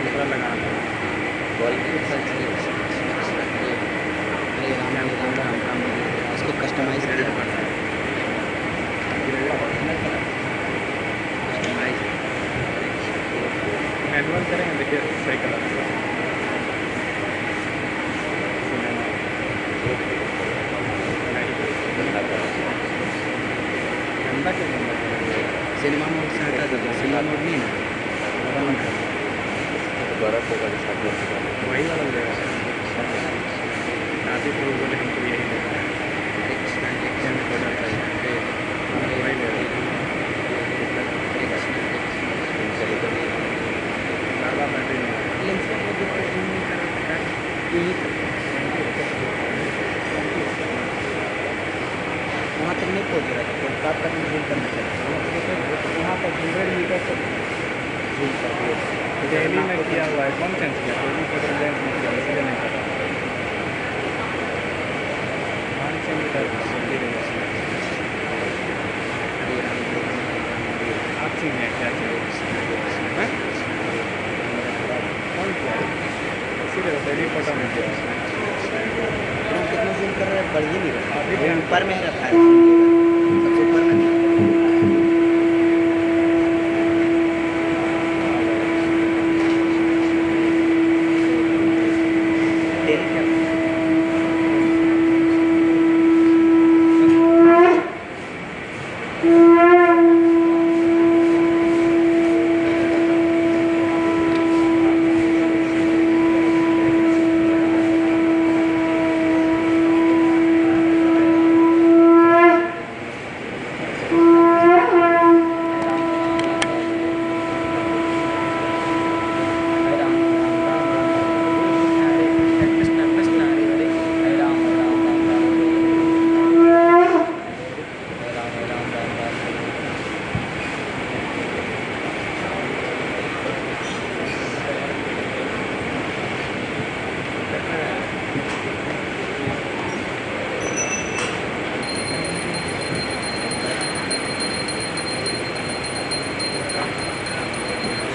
दूसरा लगाना था इसको कस्टमाइज करना पड़ता है। मैनुअल करेंगे, देखिए सही कलर गंदा क्यों गंदा सिनेमा मोड से हटा दीजिए, सिनेमा मोड नहीं ना बर्फ होगा वही वाला मिलेगा। शादी को बोले हमको यही लेना है, वही ले ज़्यादा बैटरी नहीं वहाँ तक नहीं पहुँच रहा था, कोलकाता तक जूम करना चाहिए। वहाँ पर 100 मीटर तक जूम कर दिया। दिल्ली में किया हुआ है, कौन सेंस किया दिल्ली फोटो लेंस में किया, इसलिए नहीं पता 500 मीटर आप चीज़ है क्या चीज़ कौन किया इसीलिए दिल्ली फोटो में किया हम कितना जूम कर रहे हैं, बढ़िया नहीं रहा। अभी वो ऊपर में ही रखा है, सबसे ऊपर में नहीं।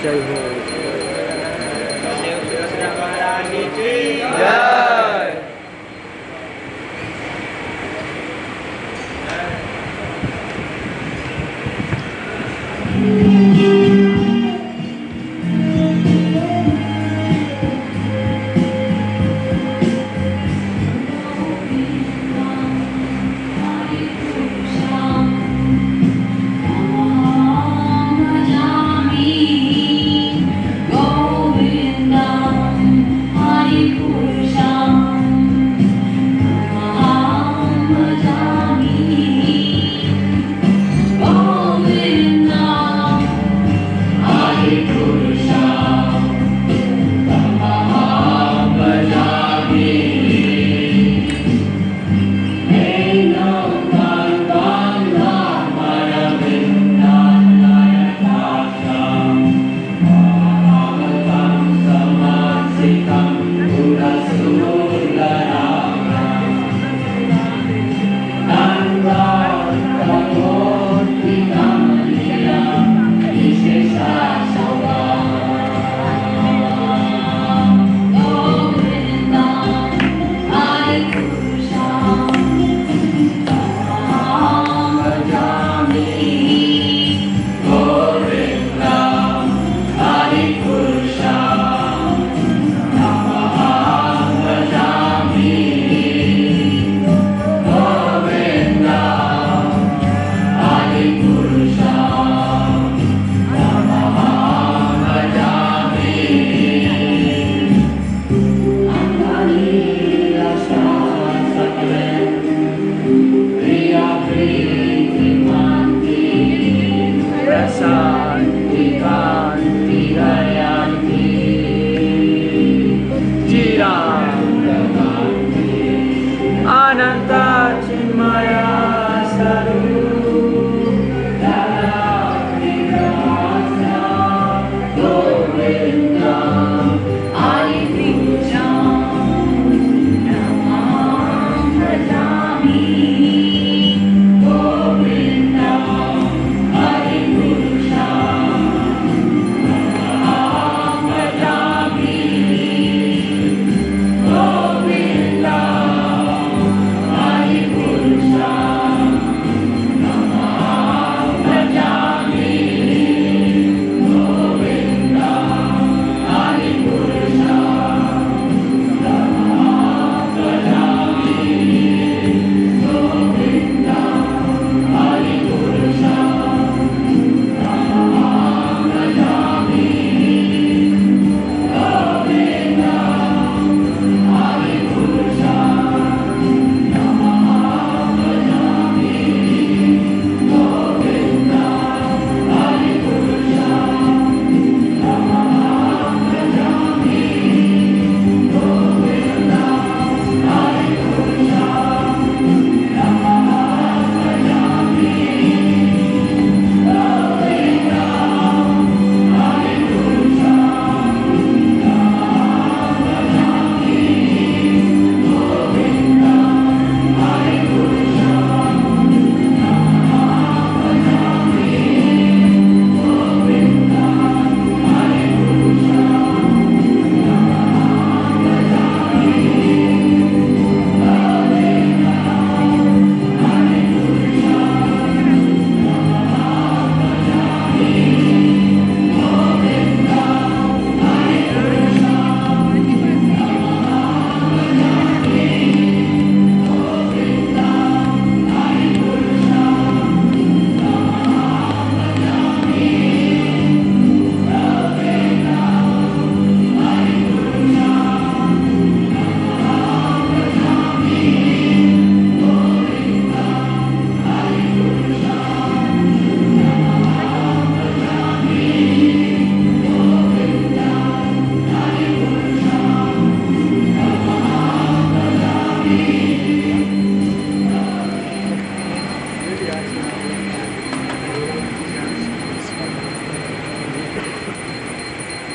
जय हो। Hare Krishna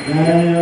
जय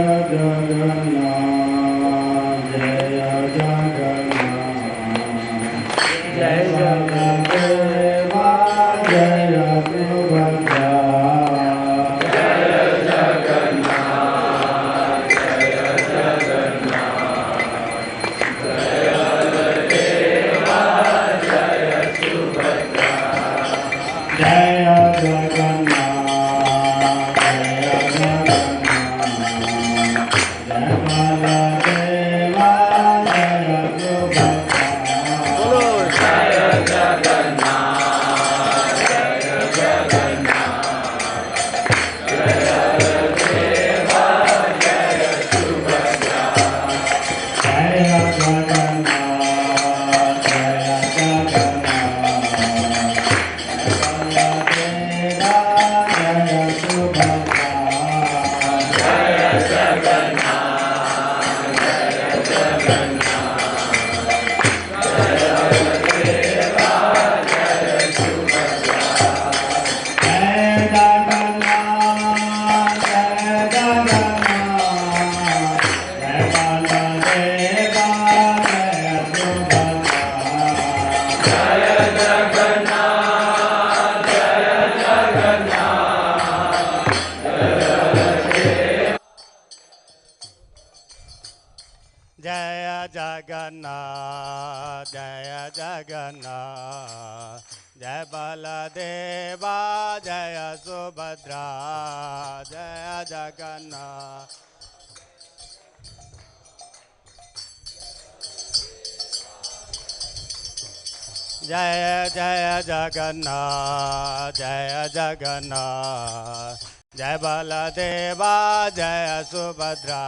जय जगन्नाथ जय जगन्नाथ जय बलदेवा जय सुभद्रा।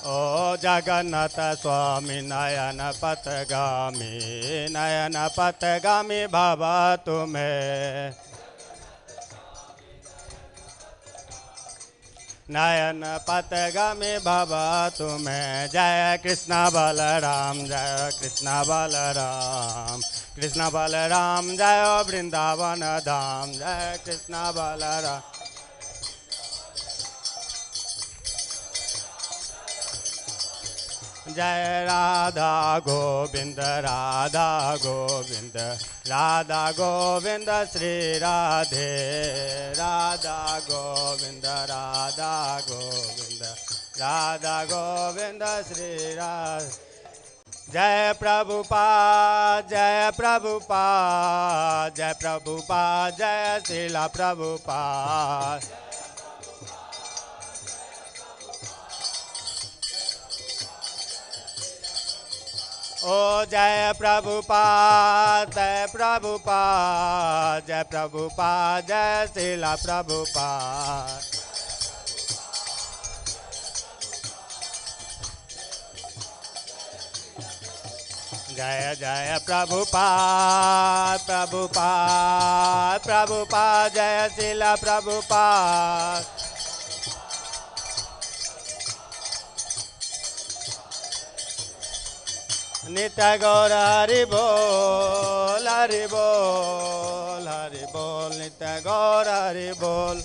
ओ जगन्नाथ स्वामी नयन पथगामी भव तुम्हें नयन पथगामी भव तुम्हें। जय कृष्ण बलराम जय कृष्ण बलराम कृष्ण बलराम जय वृंदावन धाम जय कृष्ण बलराम। जय राधा गोविंद राधा गोविंद राधा गोविंद श्री राधे राधा गोविंद राधा गोविंद राधा गोविंद श्री राधे। जय प्रभुपाद जय प्रभुपाद जय प्रभुपाद जय श्रीला प्रभुपाद। ओ जय प्रभुपाद जय प्रभुपाद जय प्रभुपाद जय श्रीला प्रभुपाद। जय जय प्रभुपाद प्रभुपाद प्रभुपाद जय श्रीला प्रभुपाद। नित्य गौर हरि बोल हरि बोल हरि बोल नित्य गौर हरि बोल।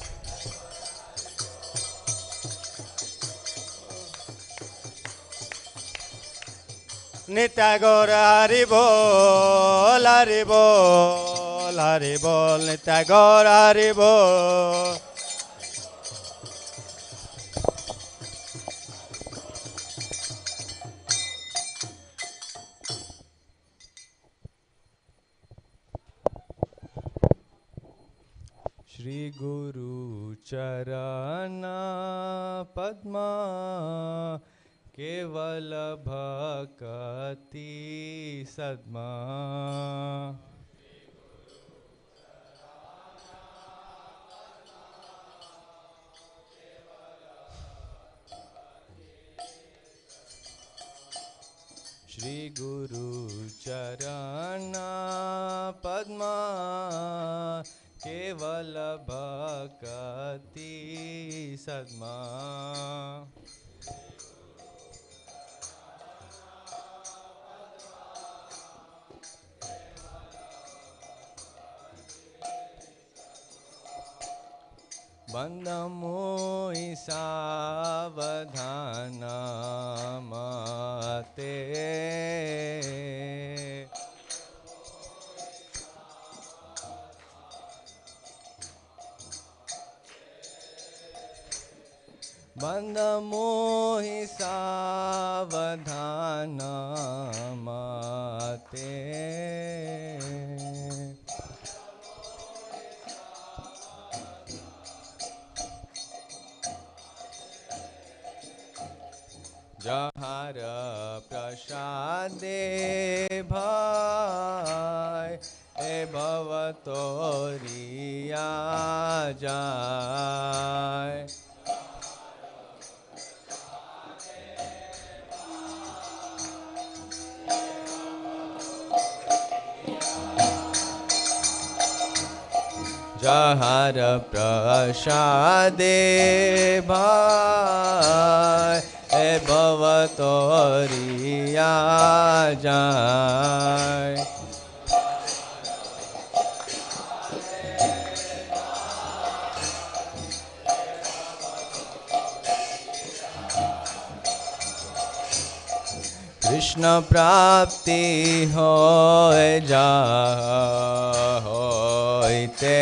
नित्य गौर हरि बोल हरि बोल हरि बोल नित्य गौर हरि बोल। श्री गुरु चरण पद्मा केवल भक्ति सद्मा। श्री गुरु चरण पद्मा केवल भक्ति सद्मा। बंद मोहि सावधान मते बंद मोहि सावधान मते जहर प्रसादे भाई ए भव तोरिया जाय जहर प्रसादे भाई ए भव तोरिया जाय कृष्ण प्राप्ति होय जा होइते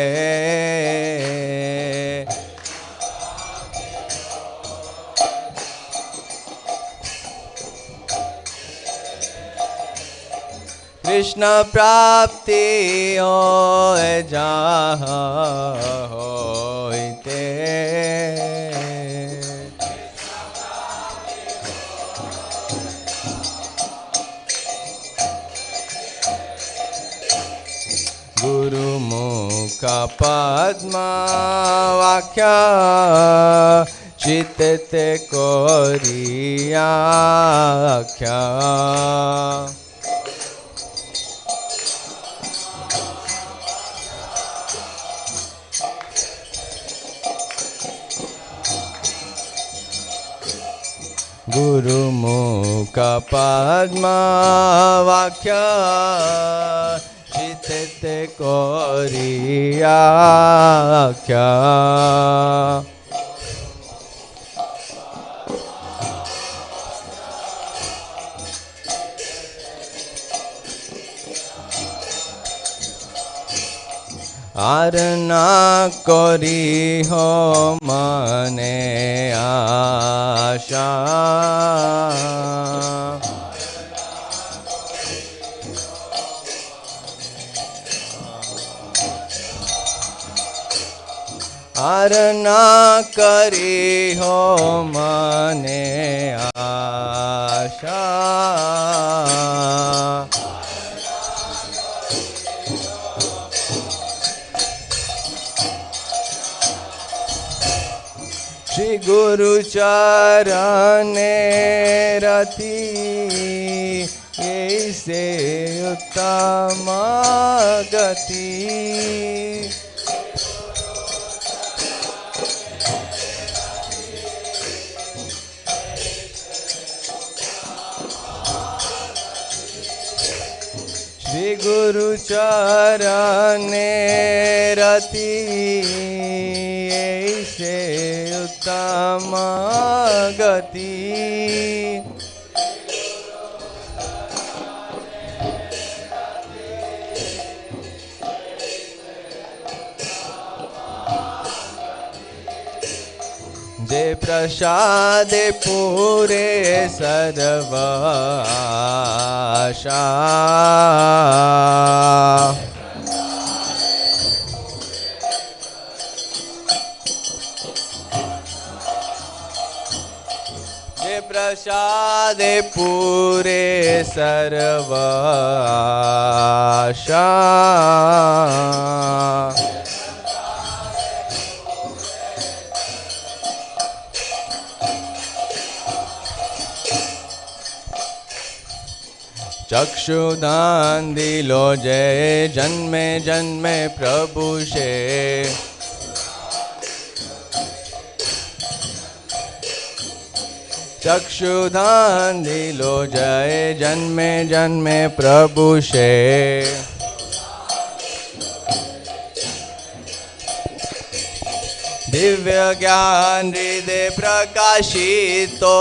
कृष्ण प्राप्ति होय जा होइते गुरुमुख पद्म वाक्य चित्ते कोरियाख्या गुरुमुख पद्म वाक्य चित्ते कोरियाख्या आरना करी हो मने आशा आरना करी हो मने आशा श्री गुरु चरणे रति ऐसे उत्तम गति श्री गुरु चरणे रति ऐसे उत्तम गति जे प्रसादे पूरे सर्व आशा जे प्रसादे पूरे सर्व आशा चक्षुदान दिलो जय जन्मे जन्मे प्रभु से चक्षुदान दिलो जय जन्मे जन्मे प्रभु से दिव्य ज्ञान हृदय प्रकाशितो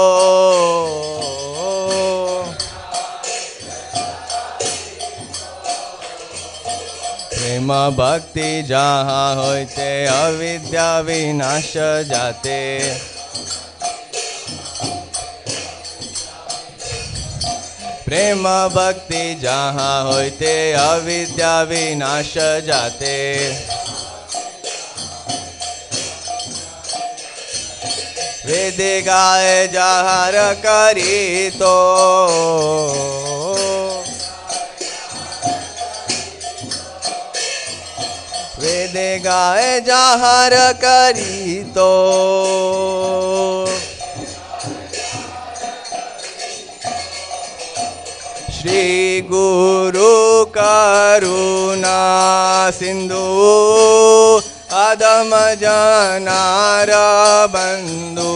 प्रेम भक्ति जहाँ होते अविद्या विनाश जाते प्रेम भक्ति जहाँ होते अविद्या विनाश जाते वेद गाए जहर करी तो वेद गाए जहर करी तो श्री गुरु करुणा सिंधु अदम जनार बंधु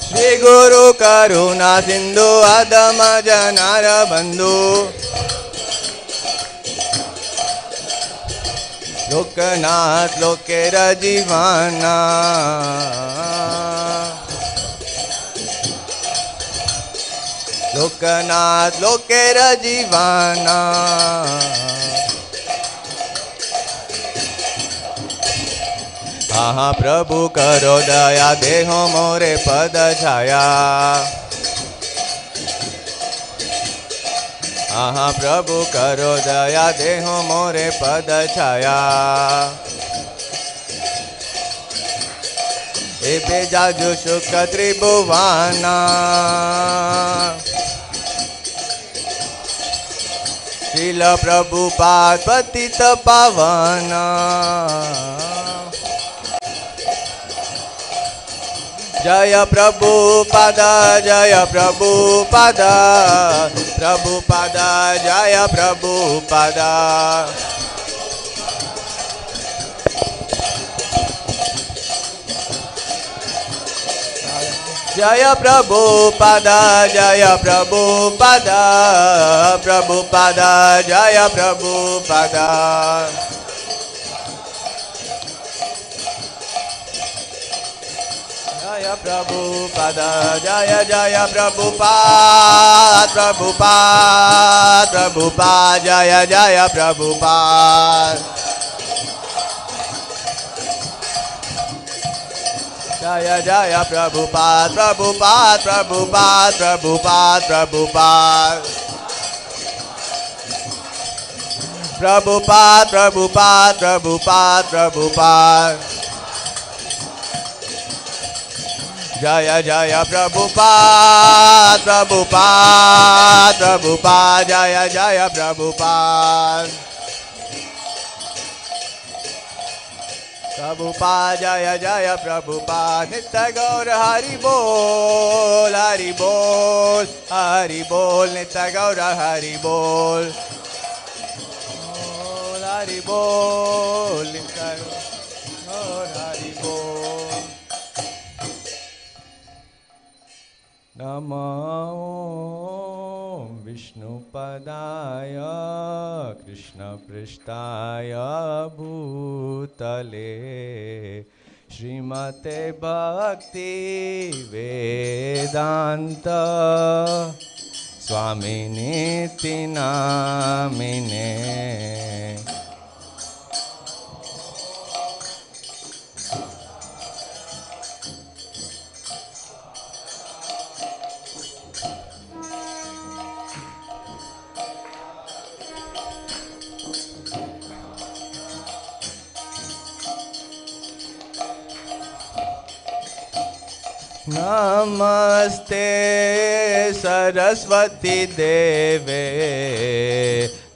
श्री गुरु करुणा सिंधु अदम जनार बंधु लोकनाथ लोकेर जीवाना लोकनाथ लोकेर जीवाना हाँ प्रभु करो दया देहो मोरे पद छाया हाँ प्रभु करो दया देहो मोरे पद छाया एबे जाजु सुख त्रिभुवाना शील प्रभुपाद पतित पावना जय प्रभुपाद जय प्रभुपाद प्रभुपाद जय प्रभुपाद जय प्रभुपाद जय प्रभुपाद प्रभुपाद जय प्रभुपाद जय प्रभुपाद जय जय प्रभुपाद प्रभुपाद प्रभुपाद जय जय प्रभुपाद जय जय प्रभुपाद प्रभुपाद प्रभुपाद प्रभुपाद प्रभुपाद प्रभुपाद प्रभुपाद प्रभुपाद प्रभुपाद जय जय प्रभुपाद प्रभुपाद प्रभुपाद जय जय प्रभुपाद प्रभुपाद जय जय प्रभुपाद नित्य गौर हरि बोल हरि बोल हरि बोल नित्य गौर हरि बोल हरि बोल नित्य गौर हरि बोल नमो विष्णुपदाय कृष्णपृष्ठाय भूतले श्रीमते भक्ति वेदांत स्वामिनीति नामिने नमस्ते सरस्वती देवे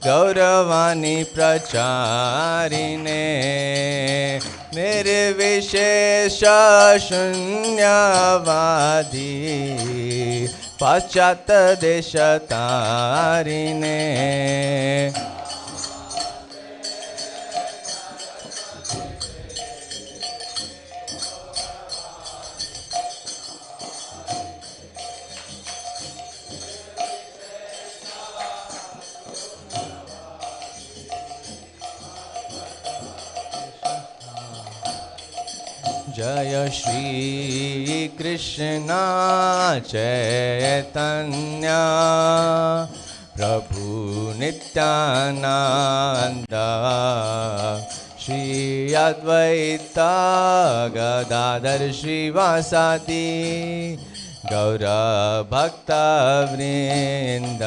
गौरवाणी प्रचारिणे निर्विशेष शून्यवादी पाश्चात्य देश तारिणे जय श्री कृष्ण चैतन्य प्रभु नित्यानंद श्री अद्वैत गदाधर श्रीवासादि गौर भक्त वृंद।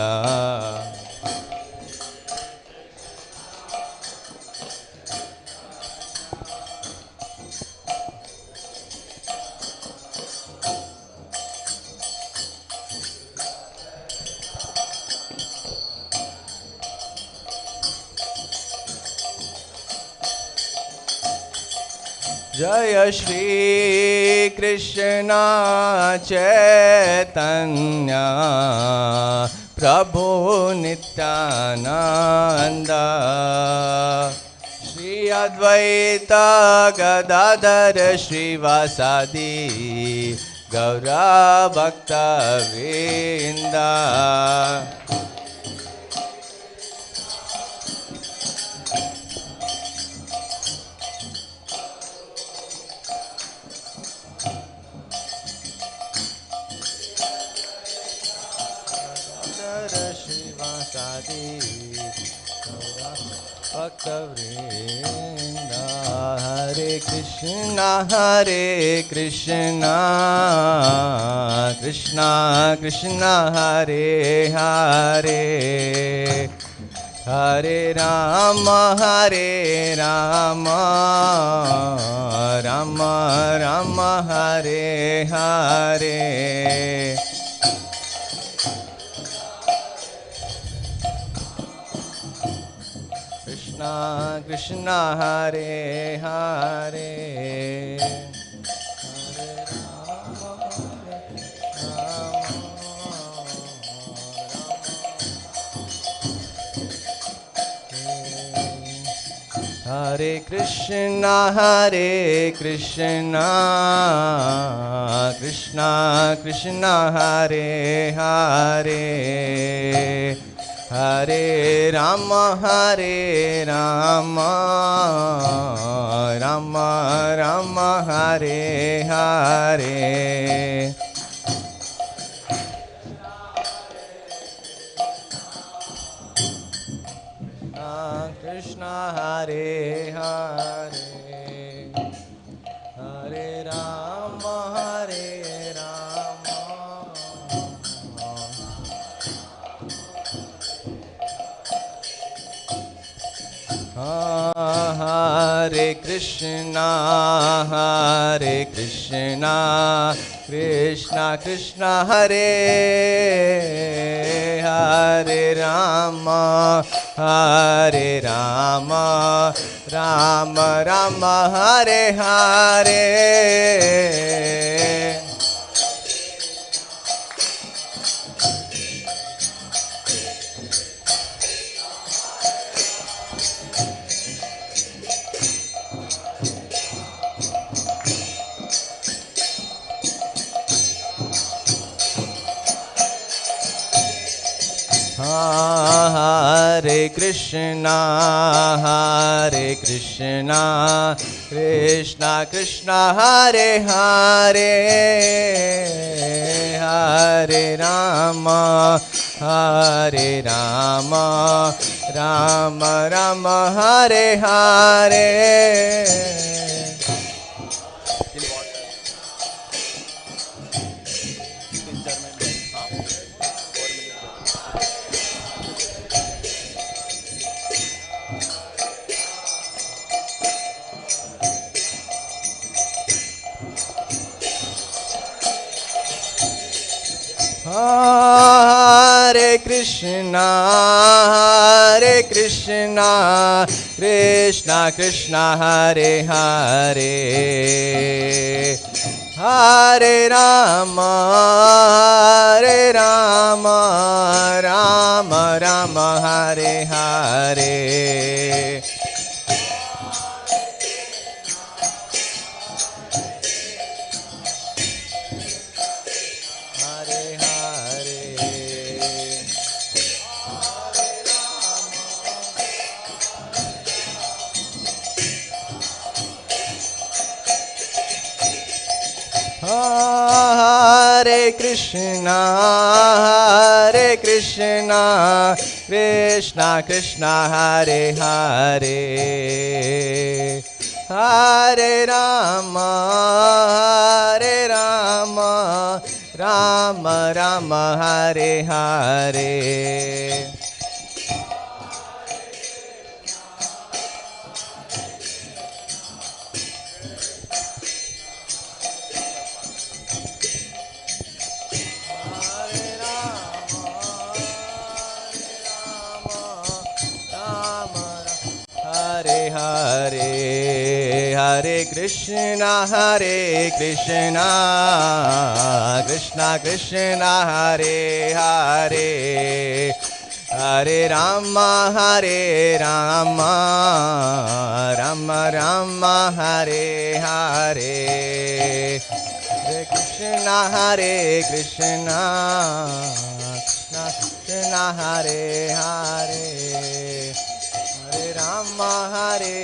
जय श्री कृष्ण चैतन्य प्रभु नित्यानंद श्री अद्वैत गदाधर श्रीवासादि गौर भक्त वृंद। हरे कृष्णा कृष्णा कृष्णा हरे हरे हरे राम राम राम हरे हरे। कृष्णा हरे हरे हरे हरे कृष्णा कृष्णा कृष्णा हरे हरे हरे राम राम राम हरे हरे। कृष्ण हरे हरे हरे राम हरे कृष्णा कृष्णा कृष्णा हरे हरे राम राम राम हरे हरे। हरे कृष्णा कृष्णा कृष्णा हरे हरे हरे राम राम राम हरे हरे। हरे Krishna Krishna Krishna Hare Hare Hare Ram Ram Ram Hare Hare. Hare Krishna, Krishna Krishna, Hare Hare, Hare Rama, Rama Rama, Hare Hare. Hare Hare Krishna, Krishna Krishna, Hare Hare, Hare Rama, Rama Rama, Hare Hare, Hare Krishna, Krishna Krishna, Hare Hare, Hare Rama, Hare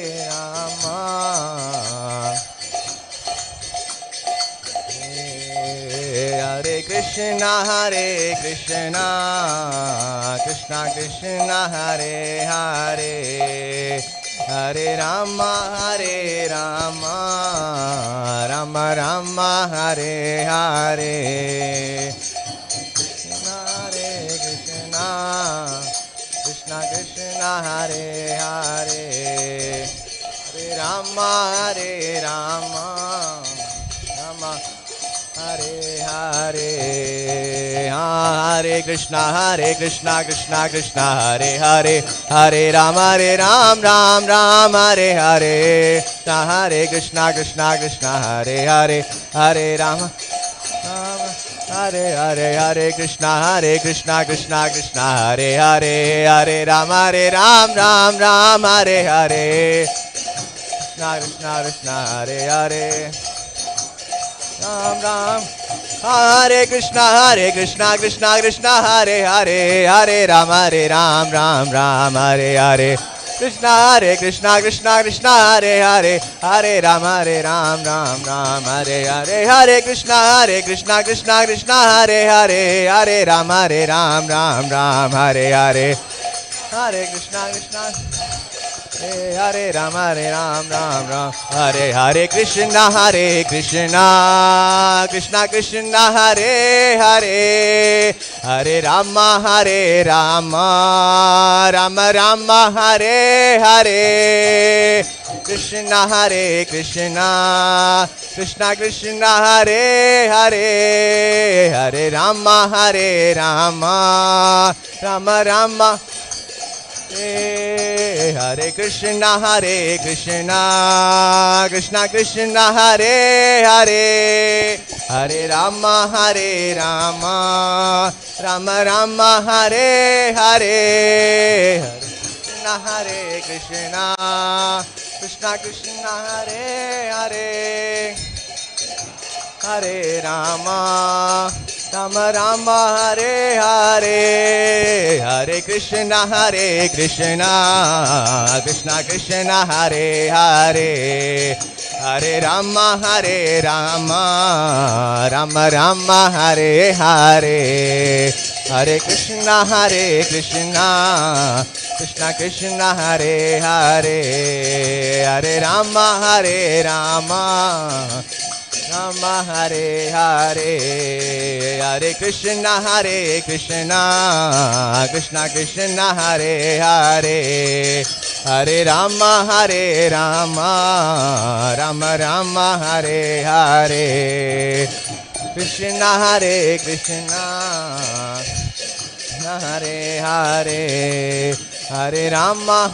Krishna, Krishna Krishna, Hare Hare, Hare Rama, Rama Rama, Hare Hare, Krishna Krishna Krishna, Hare Hare, Hare Rama, Rama Hare Hare. Hare Krishna, Krishna Krishna, Hare Hare, Hare Rama, Ram Hare Hare, Hare Krishna, Hare Hare, Hare Rama, Hare Hare, Hare Krishna, Krishna Hare Hare, Hare Rama, Ram Hare Hare, Krishna Hare Hare, Ram Hare Krishna, Krishna Hare Hare, Hare Rama, Ram Hare Hare, Krishna Hare Hare, Hare Rama, Ram Hare Hare, Hare Krishna Hare Hare, Hare Rama, Ram Hare Hare, Hare Krishna Hare Rama, Ram Hare Hare, Krishna Krishna Hare Hare, Hare Rama, Rama Hare Hare, Krishna Krishna Hare Hare, Hare Rama, Rama Hare Krishna Krishna Hare Hare, Hare Rama, Rama Hare Hare, Hare Krishna Krishna Hare Hare, Hare Rama, Rama Hare Hare, Hare Krishna Krishna Hare Hare, Hare Rama, Rama Hare Hare, Hare Krishna Krishna Hare Hare, Hare Rama, Rama Hare Hare, Hare Krishna Krishna Hare Hare, Hare Rama, Rama Hare Hare, Krishna Krishna Hare Hare, Hare Rama,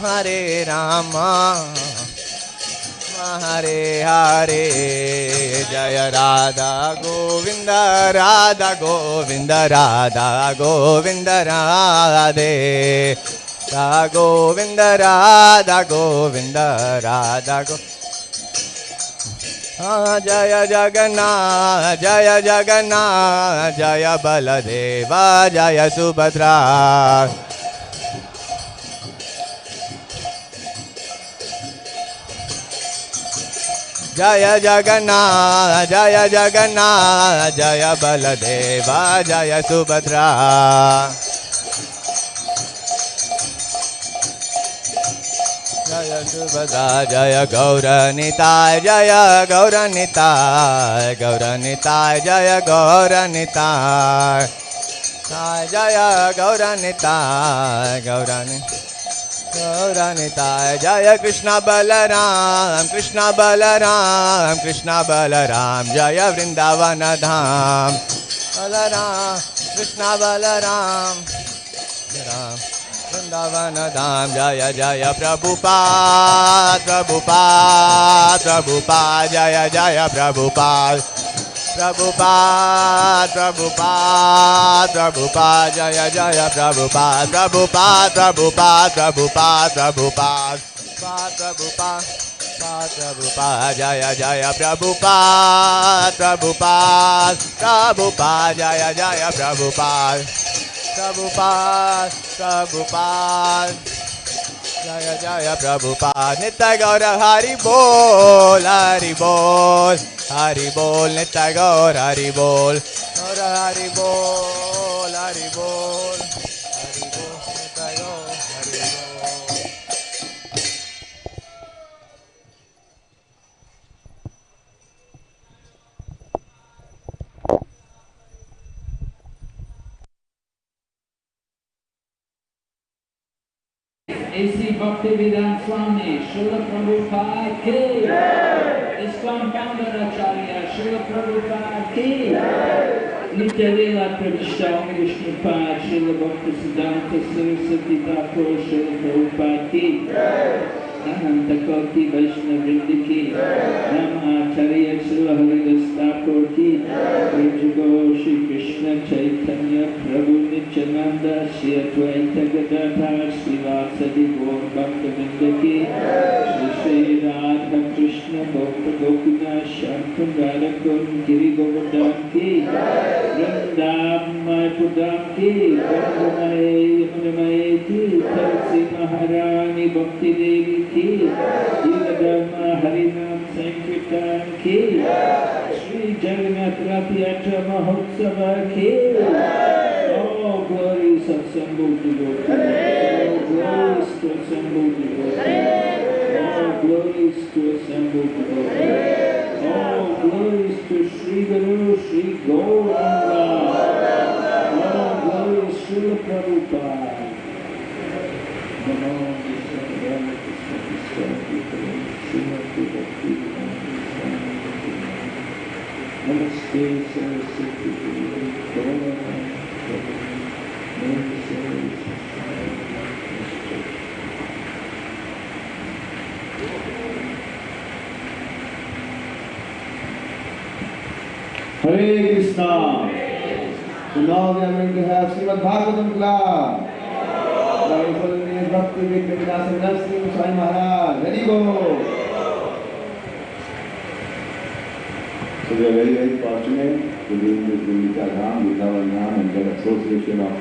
Hare Hare, Jaya Radha Govinda, Radha Govinda, Radha Govinda Radhe, Radha Govinda, Radha Govinda, Radha Govinda. Jaya Jagannath, Jaya Jagannath, Jaya Baladeva, Jaya Subhadra. Jaya Jagannath, Jaya Jagannath, Jaya Baladeva, Jaya Subhadra. Jaya Subhadra, Jaya Gauranitai, Jaya Gauranitai, Gauranitai, Jaya Gauranitai, Jaya Gauranitai, Gauranitai, Jaya Krishna Balaram, Krishna Balaram, Krishna Balaram, Jaya Vrindavana Dham, Balaram, Krishna Balaram, Ram. Vrindavana Dham, Jaya Jaya Prabhupada, Prabhupada, Prabhupada, Jaya Jaya Prabhupada, Prabhupada, Prabhupada, Prabhupada, Jaya Jaya Prabhupada, Prabhupada, Prabhupada, Prabhupada, Prabhupada, Prabhupada, Prabhupada, Jaya Jaya Prabhupada, Prabhupada, Prabhupada, Jaya Jaya Prabhupada, Prabhupada, Prabhupada, Jaya Jaya Prabhupada, Nitya Gaura Hari Bol, Hari Bol, Hari Bol, Nitya Gaura Hari Bol, Gaura Hari Bol, Hari Bol, Hari Bol, Nitya Gaura Hari Bol. A.C. Bhaktivedanta Swami, Srila Prabhupada ki, ISKCON Acharya, Srila Prabhupada ki, Nitya Leela Pravishta Vishnupad, Srila Bhaktisiddhanta Saraswati Thakur, Srila Prabhupada ki, Ahanta Koti Vaishnava Vrinda ki, Nama Acharya Srila Haridas Thakur ki, Prajugo Shri Krishna Chaitanya Prabhu Nityananda Shri Advaita Gadadhar Srivasadi Gaur Bhaktavinda ki, Shri Shri Radha Krishna Bhakta Gopina Shantam Radhakun Giri Govardhan ki, Vrindam Mayapudam ki, Vandamaye Yamunamaye ki, Tulsi Maharani Bhakti Devi ki, Jiladharma Harinam Sankirtan ki, Shri Jagannath Rath Yatra Mahotsava ki. All glories of assembled devotees. All glories to assembled devotees. All glories to assembled devotees. All glories to Sri Guru Sri Gauranga. All glories to Srila Prabhupada. Namo Vishnu Namaste Saraswati Hare Krishna. So now we are going to have Srimad Bhagavatam class. By Holiness Bhakti Vedanta Narasimha Swami Maharaj. Ready go. So we are very, very fortunate to be in this Gundica Dham, Vrindavan and the association of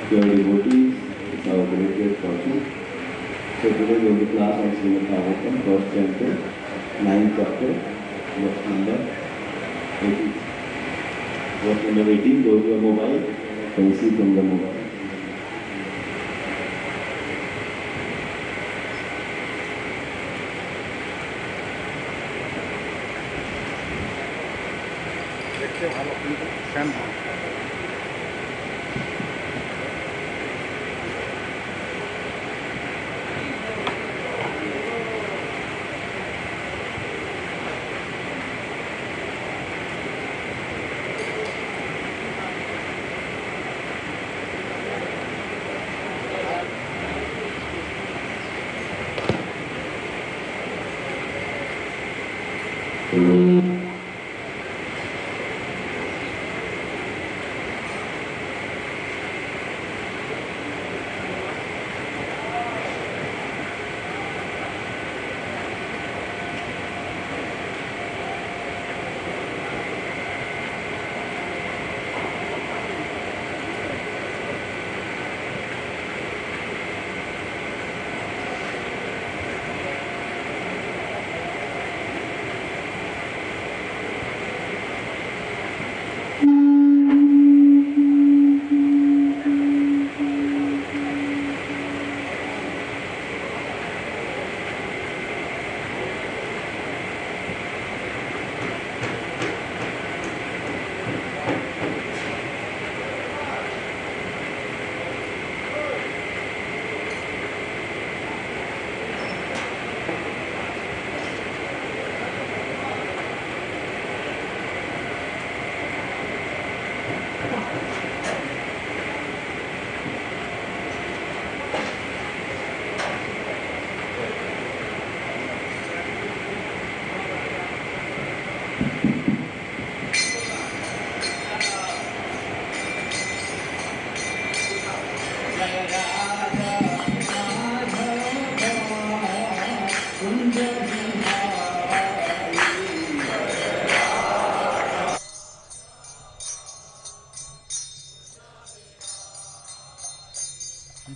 pure devotees. It's our great, great fortune. So today we have the class on Srimad Bhagavatam, first chapter, 9th chapter, verse number 18. Verse number 18, those who are mobile can see from the mobile. ভালো কিন্তু শান্ত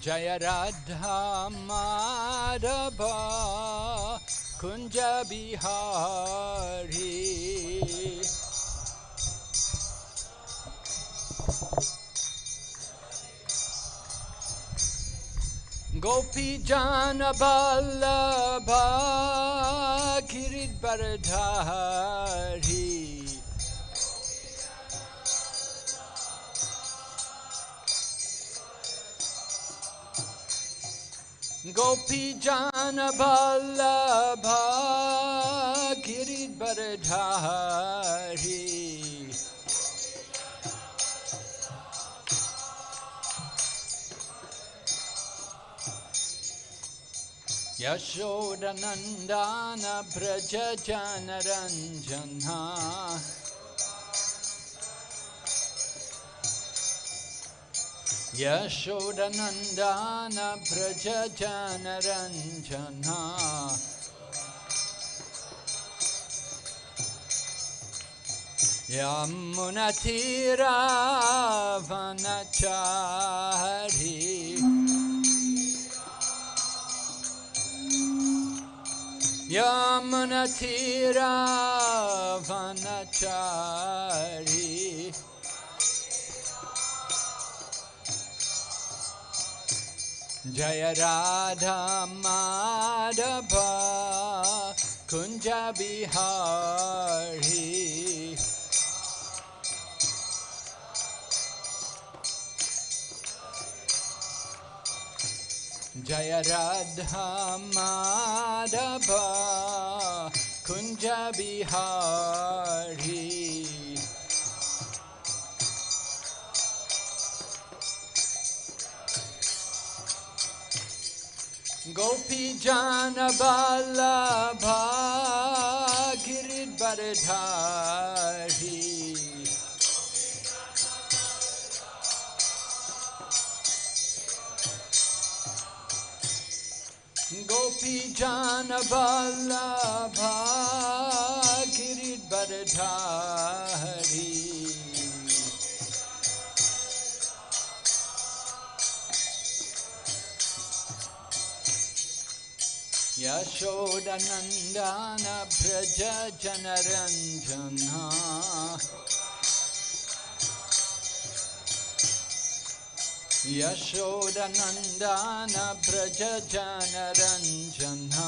Jaya Radha Madhava Kunja Bihari. Gopi Jana Vallabha Giridharadhari. Gopi Jana Vallabha Giridharadhari. Yashoda Nandana Braja Jana Ranjana. Yashoda Nandana Braja Jana Ranjana. Yamunatira Vanachari. Yamunatira Vanachari. Jaya Radha Madhava Kunja Bihari. Jaya Radha Madhava Kunja Bihari. Gopi Jana Vallabha Giridharadhari. Gopi Jana Vallabha Giridharadhari. Yashoda Nandana Braja Jana Ranjana. Yashoda Nandana Braja Jana Ranjana.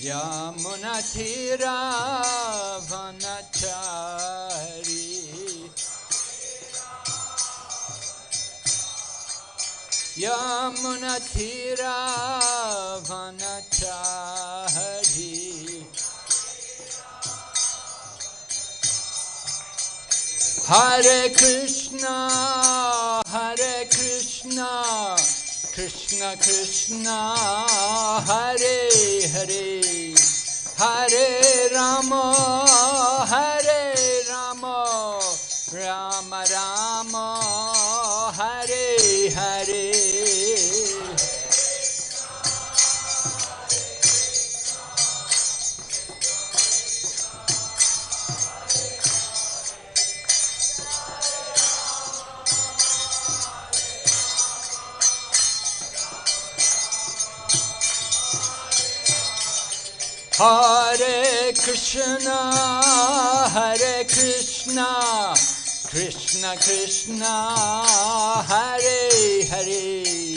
Yamunatira Vanachari. Yamunatira Vanachari. Hare Krishna, Hare Krishna, Krishna Krishna, Hare Hare, Hare Rama, Hare Rama, Rama Rama, Hare Hare. Hare Krishna, Hare Krishna, Krishna Krishna, Hare Hare,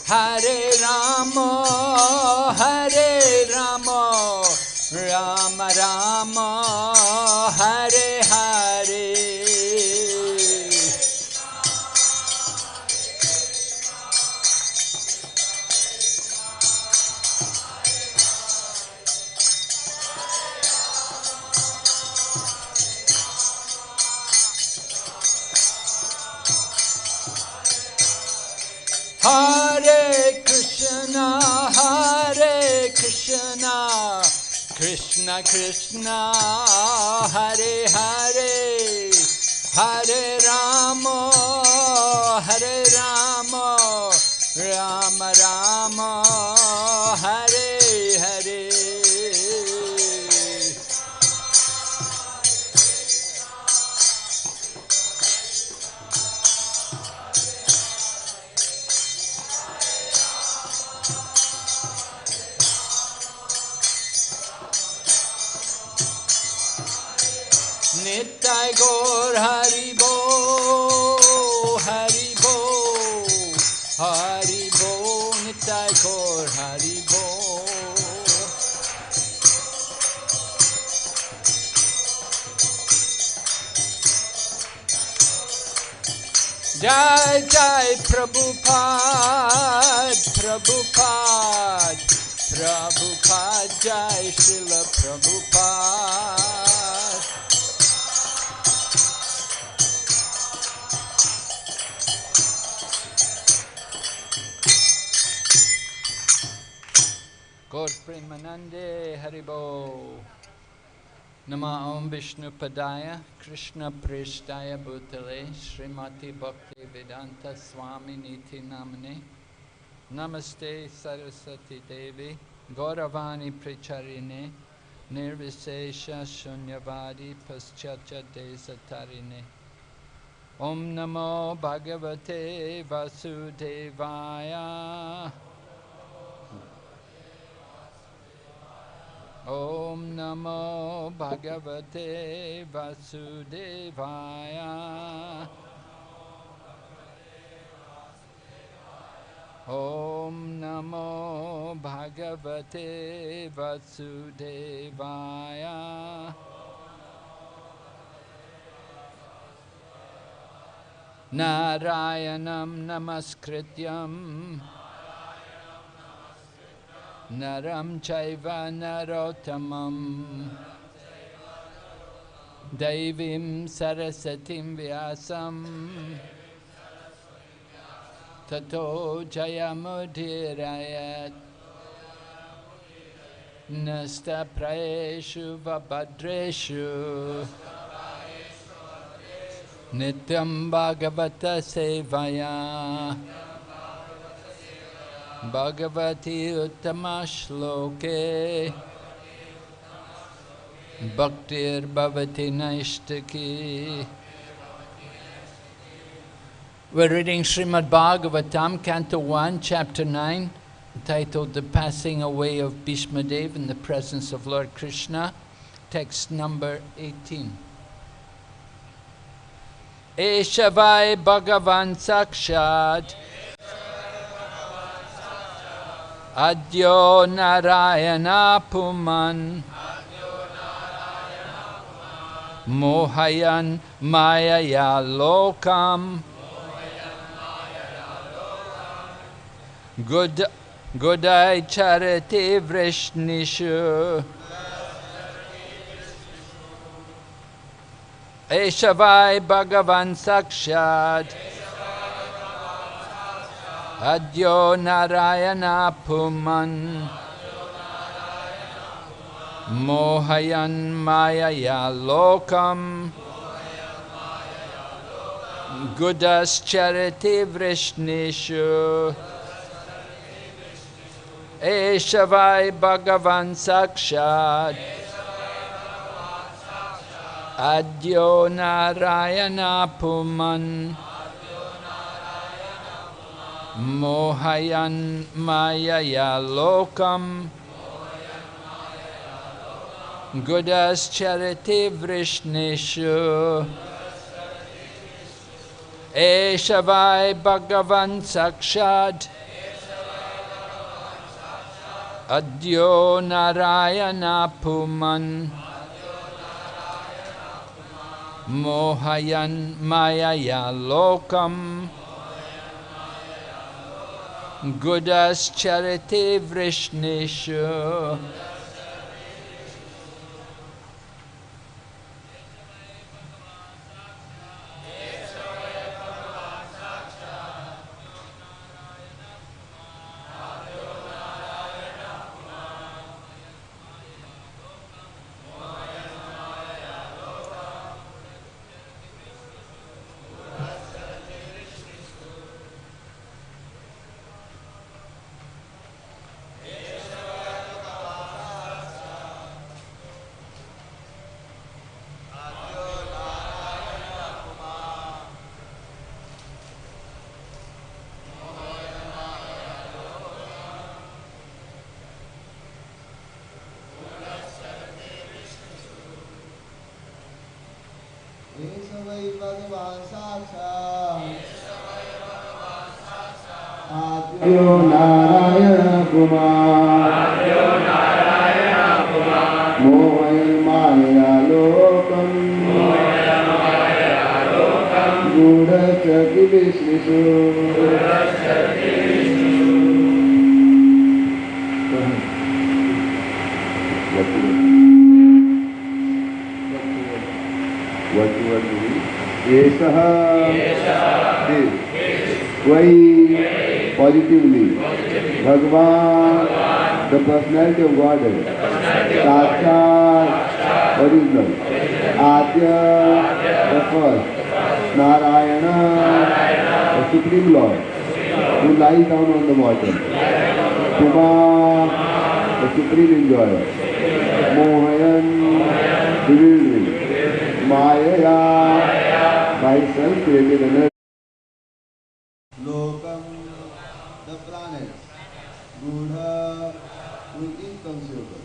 Hare Rama, Hare Rama, Rama Rama, Hare Hare. Hare Krishna, Hare Krishna, Krishna Krishna, Hare Hare, Hare Rama, Hare Rama, Rama Rama, Hare Hare. Nitai Gaur Haribo, Haribo, Haribo, Nitai Gaur Haribo. Jai Jai Prabhupada, Prabhupada, Prabhupada, Jai Srila Prabhupada. Gaur Premanande Haribo. Nama Om Vishnu Padaya Krishna Preshtaya Bhutale Srimati Bhakti Vedanta Swami Niti Namane Namaste Saraswati Devi Gauravani Pracharine Nirvisesha Shunyavadi Paschatya Desatarine Om Namo Bhagavate Vasudevaya Om Namo Bhagavate Vasudevaya Om Namo Bhagavate Vasudevaya Narayanam Namaskrityam Naram Chaiva Narottamam Daivim Sarasatim Vyasam Tato Jayamudirayat Nasta Praeshu Vabhadreshu Nityam Bhagavata Sevaya Bhagavati Uttama Shloke Bhaktir Bhavati Naishtaki. We're reading Srimad Bhagavatam, Canto 1, Chapter 9, entitled The Passing Away of Bhishma Dev in the Presence of Lord Krishna, text number 18. Eshavai Bhagavan Sakshat Adyo Narayana Puman Mohayan Mayaya Lokam Godai Charati Vrishnishu Eshavai Bhagavan Sakshat Adyo Narayana Puman Mohayan Mayaya Lokam Gudas Chariti Vrishnishu Eshavai Bhagavan Sakshat Adyo Narayana Puman Mohayan Mayaya Lokam Gudas Chariti Vrishnishu Eshavai Bhagavan Sakshat Adyo Narayana Puman Mohayan Mayaya Lokam Gudas Chariti Vrishnishu. Bhagavan Sakshat Adyo Narayana Kumar Mohayan Maya Lokam Gudha Chati Vishnisu Why positively Bhagavan, the personality of Godhead, Sakshat, original, Adya, the first, Narayana, the supreme Lord, who lies down on the water, Kumar, the supreme enjoyer, Mohayan, bewildering, Maya, by self-created energy. Lokam, the planets, Gudha, who is inconceivable,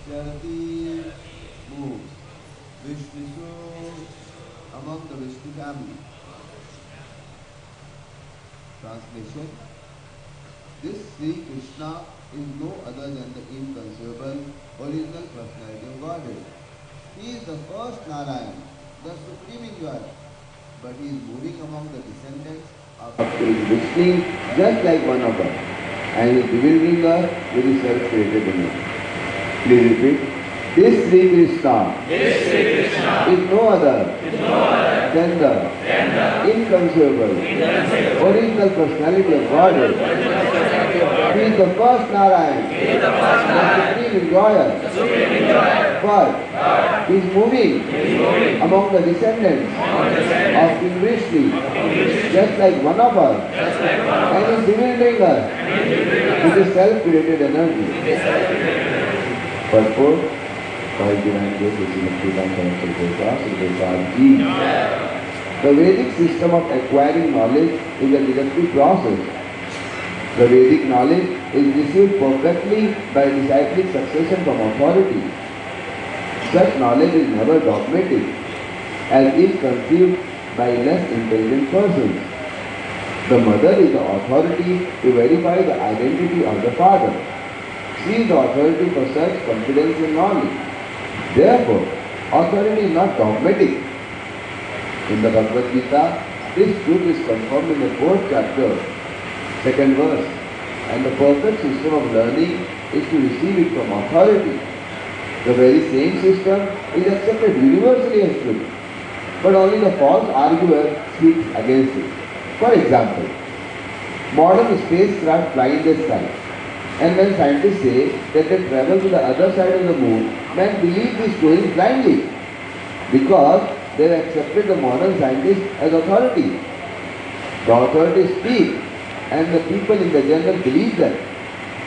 Charati, moves, Vishnu, among the Vishnu family. Translation: this Sri Krishna is no other than the inconceivable, original personality of Godhead. He is the first Narayan, the supreme enjoyer, but he is moving among the descendants of Vishnu just like one of us, and is bewildering us with his self-created image. Please repeat. This Sri Krishna is no other than the inconceivable, original personality of Godhead. He is the first Narayan, the supreme enjoyer, but he is moving among the descendants of King Vishnu, just like one of us, and is bewildering us with his self-created energy. Purport by Divine Grace of The Vedic system of acquiring knowledge is a deductive process. The Vedic knowledge is received perfectly by disciplic succession from authority. Such knowledge is never dogmatic, as is conceived by less intelligent persons. The mother is the authority to verify the identity of the father. She is the authority for such confidence in knowledge. Therefore, authority is not dogmatic. In the Bhagavad Gita, this truth is confirmed in the 4th chapter, 2nd verse. And the perfect system of learning is to receive it from authority. The very same system is accepted universally as truth, but only the false arguer speaks against it. For example, modern spacecraft fly in the sky, and when scientists say that they travel to the other side of the moon, men believe these stories blindly because they have accepted the modern scientists as authority. The authorities speak and the people in the general believe them.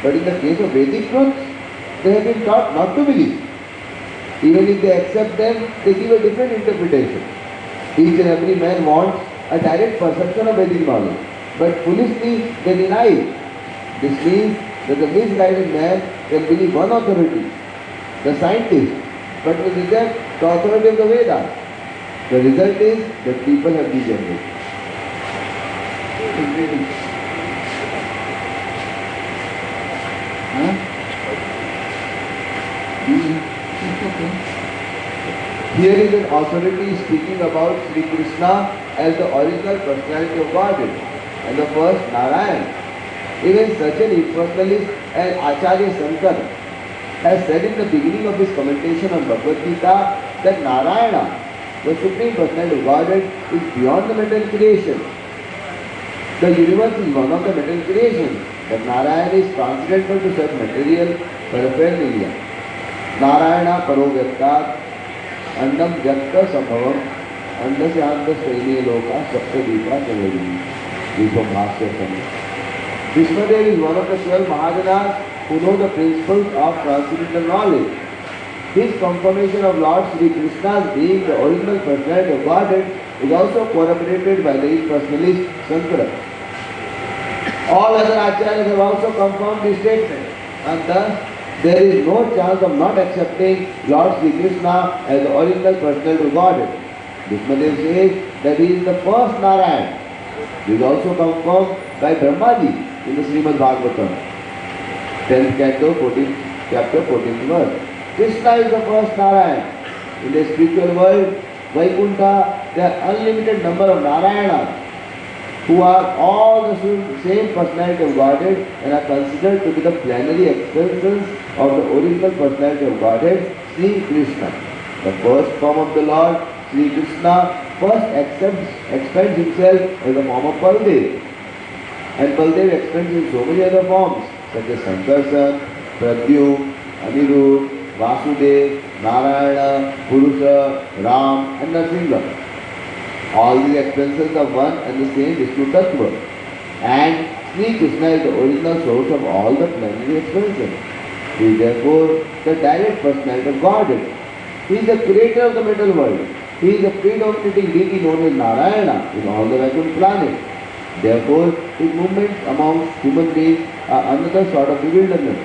But in the case of Vedic truths, they have been taught not to believe. Even if they accept them, they give a different interpretation. Each and every man wants a direct perception of Vedic knowledge, but foolishly they deny it. This means that the misguided man can believe one authority, the scientist, but will reject the authority of the Vedas. The result is that people have degenerated. Here is an authority speaking about Sri Krishna as the original personality of Godhead and the first Narayan. Even such an impersonalist as Acharya Shankar has said in the beginning of his commentation on Bhagavad Gita that Narayana, the supreme personality of Godhead, is beyond the material creation. The universe is one of the material creations, but Narayana is transcendental to such material paraphernalia. Narayana paro vyakta andam vyakta sambhavam andasya andasya loka saptadvipa chavali. This is from Bhashya Sangha. Vishmadev is one of the 12 Mahajanas who know the principles of transcendental knowledge. His confirmation of Lord Sri Krishna's being the original personality of Godhead is also corroborated by the impersonalist Shankara. All other acharyas have also confirmed this statement, and thus there is no chance of not accepting Lord Sri Krishna as the original personality of Godhead. Vishmadev says that he is the first Narayan. This is also confirmed by Brahmaji in the Srimad Bhagavatam, 10th canto, 14th chapter, 14th verse. Krishna is the first Narayan. In the spiritual world, Vaikuntha, there are unlimited number of Narayanas who are all the same personality of Godhead and are considered to be the plenary expressions of the original personality of Godhead, Sri Krishna. The first form of the Lord, Sri Krishna, first expands himself as the form of Baldev. And Baldev expands in so many other forms, such as Sankarsan, Pradyumna, Anirudh, Vasudev, Narayana, Purusha, Ram and Nrsimha. All these expressions of one and the same Vishnu Tattva. And Sri Krishna is the original source of all the plenary expressions. He is therefore the direct personality of Godhead. He is the creator of the material world. He is the predominating deity known as Narayana in all the Vaikuntha planets. Therefore, his movements amongst human beings are another sort of bewilderment.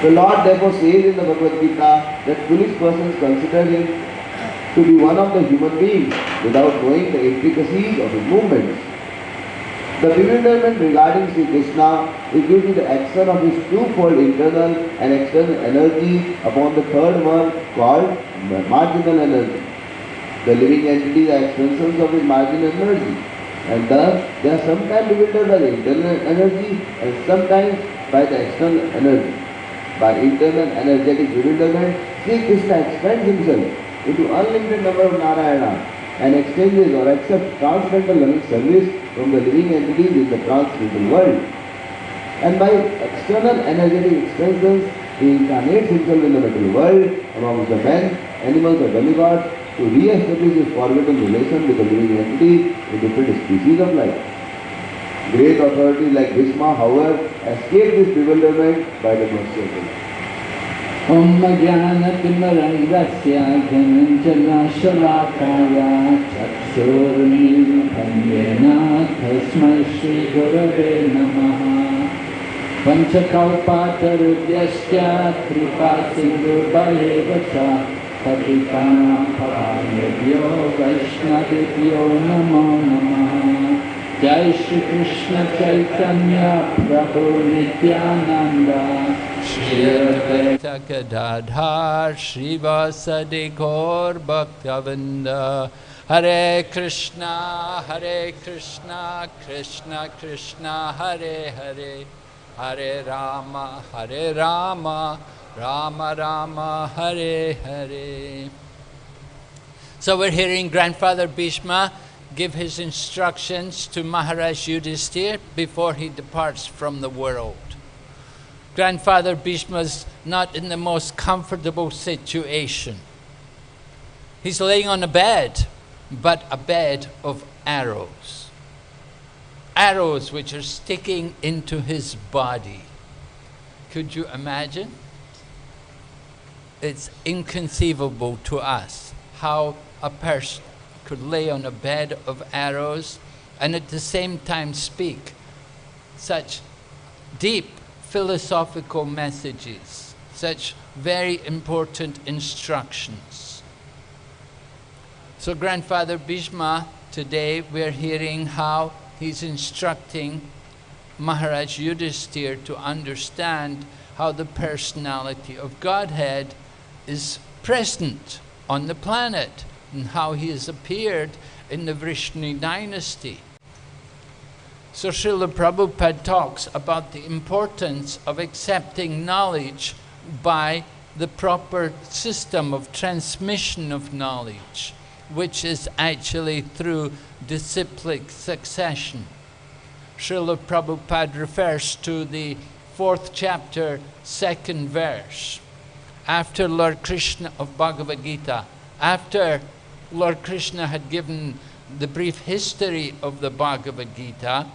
The Lord therefore says in the Bhagavad Gita that foolish persons consider him to be one of the human beings without knowing the intricacies of his movements. The bewilderment regarding Sri Krishna is due to the action of his twofold internal and external energy upon the third one called marginal energy. The living entities are extensions of his marginal energy, and thus they are sometimes bewildered by the internal energy and sometimes by the external energy. By internal energetic bewilderment, Sri Krishna expands himself into unlimited number of Narayana and exchanges or accepts transcendental loving service from the living entities in the transcendental world. And by external energetic expansions, he incarnates himself in the material world amongst the men, animals or demigods to re-establish his forbidden relation with the living entities in different species of life. Great authorities like Bhishma, however, escape this bewilderment by the mercy of God. Om Jnana-timirandasya Dhananjana-shalakaya Chakshurmilbandena Tasmai Shri Gurave Namaha Panchakalpatarubhyasya Kripa-sindhu-bhayevacha Patitanam Pavanebhyo Vaishnavibhyo Namo Namaha Jai Shri Krishna Chaitanya Prabhu Nityananda Shri Advaita Gadadhar Srivasadi Gaur Bhaktavinda Hare Krishna Krishna Krishna Hare Hare Hare Rama Rama Rama Hare Hare. So we're hearing Grandfather Bhishma give his instructions to Maharaj Yudhisthira before he departs from the world. Grandfather Bhishma's not in the most comfortable situation. He's laying on a bed, but a bed of arrows. Arrows which are sticking into his body. Could you imagine? It's inconceivable to us how a person could lay on a bed of arrows and at the same time speak such deep philosophical messages, such very important instructions. So Grandfather Bhishma, today we are hearing how he's instructing Maharaj Yudhisthira to understand how the personality of Godhead is present on the planet and how he has appeared in the Vrishni dynasty. So Srila Prabhupada talks about the importance of accepting knowledge by the proper system of transmission of knowledge, which is actually through disciplic succession. Srila Prabhupada refers to the 4th chapter, 2nd verse. After Lord Krishna of Bhagavad Gita, after Lord Krishna had given the brief history of the Bhagavad Gita,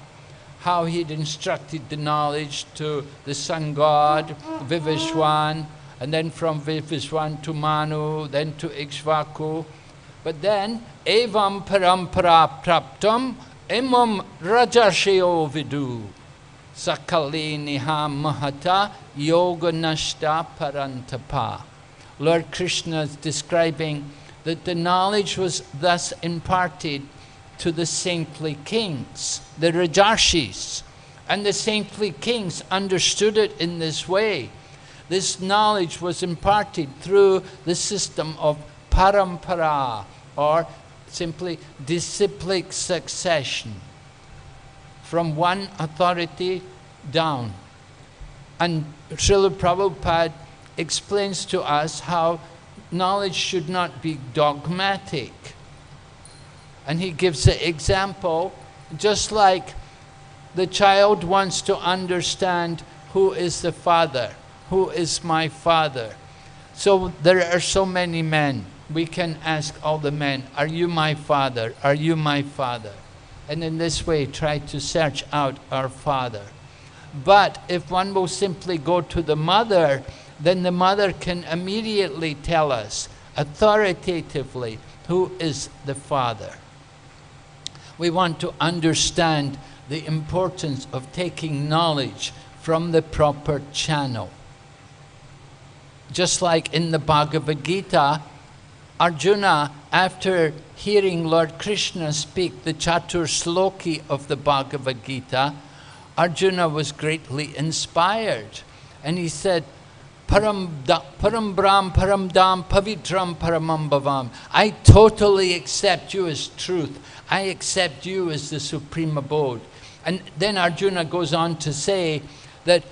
how he'd instructed the knowledge to the sun god, Vivishwan, and then from Vivishwan to Manu, then to Ikshvaku. But then, evam parampara praptam imam rajarshio vidu sakali niha mahata yoga nashta parantapa. Lord Krishna is describing that the knowledge was thus imparted to the saintly kings, the Rajarshis. And the saintly kings understood it in this way. This knowledge was imparted through the system of parampara, or simply disciplic succession, from one authority down. And Srila Prabhupada explains to us how knowledge should not be dogmatic. And he gives an example, just like the child wants to understand who is the father, who is my father. So there are so many men. We can ask all the men, are you my father? Are you my father? And in this way try to search out our father. But if one will simply go to the mother, then the mother can immediately tell us authoritatively who is the father. We want to understand the importance of taking knowledge from the proper channel. Just like in the Bhagavad Gita, Arjuna, after hearing Lord Krishna speak the Chatur Sloki of the Bhagavad Gita, Arjuna was greatly inspired. And he said, Param Brahm, Param Dham, Pavitram, Paramam Bhavam. I totally accept you as truth. I accept you as the supreme abode. And then Arjuna goes on to say that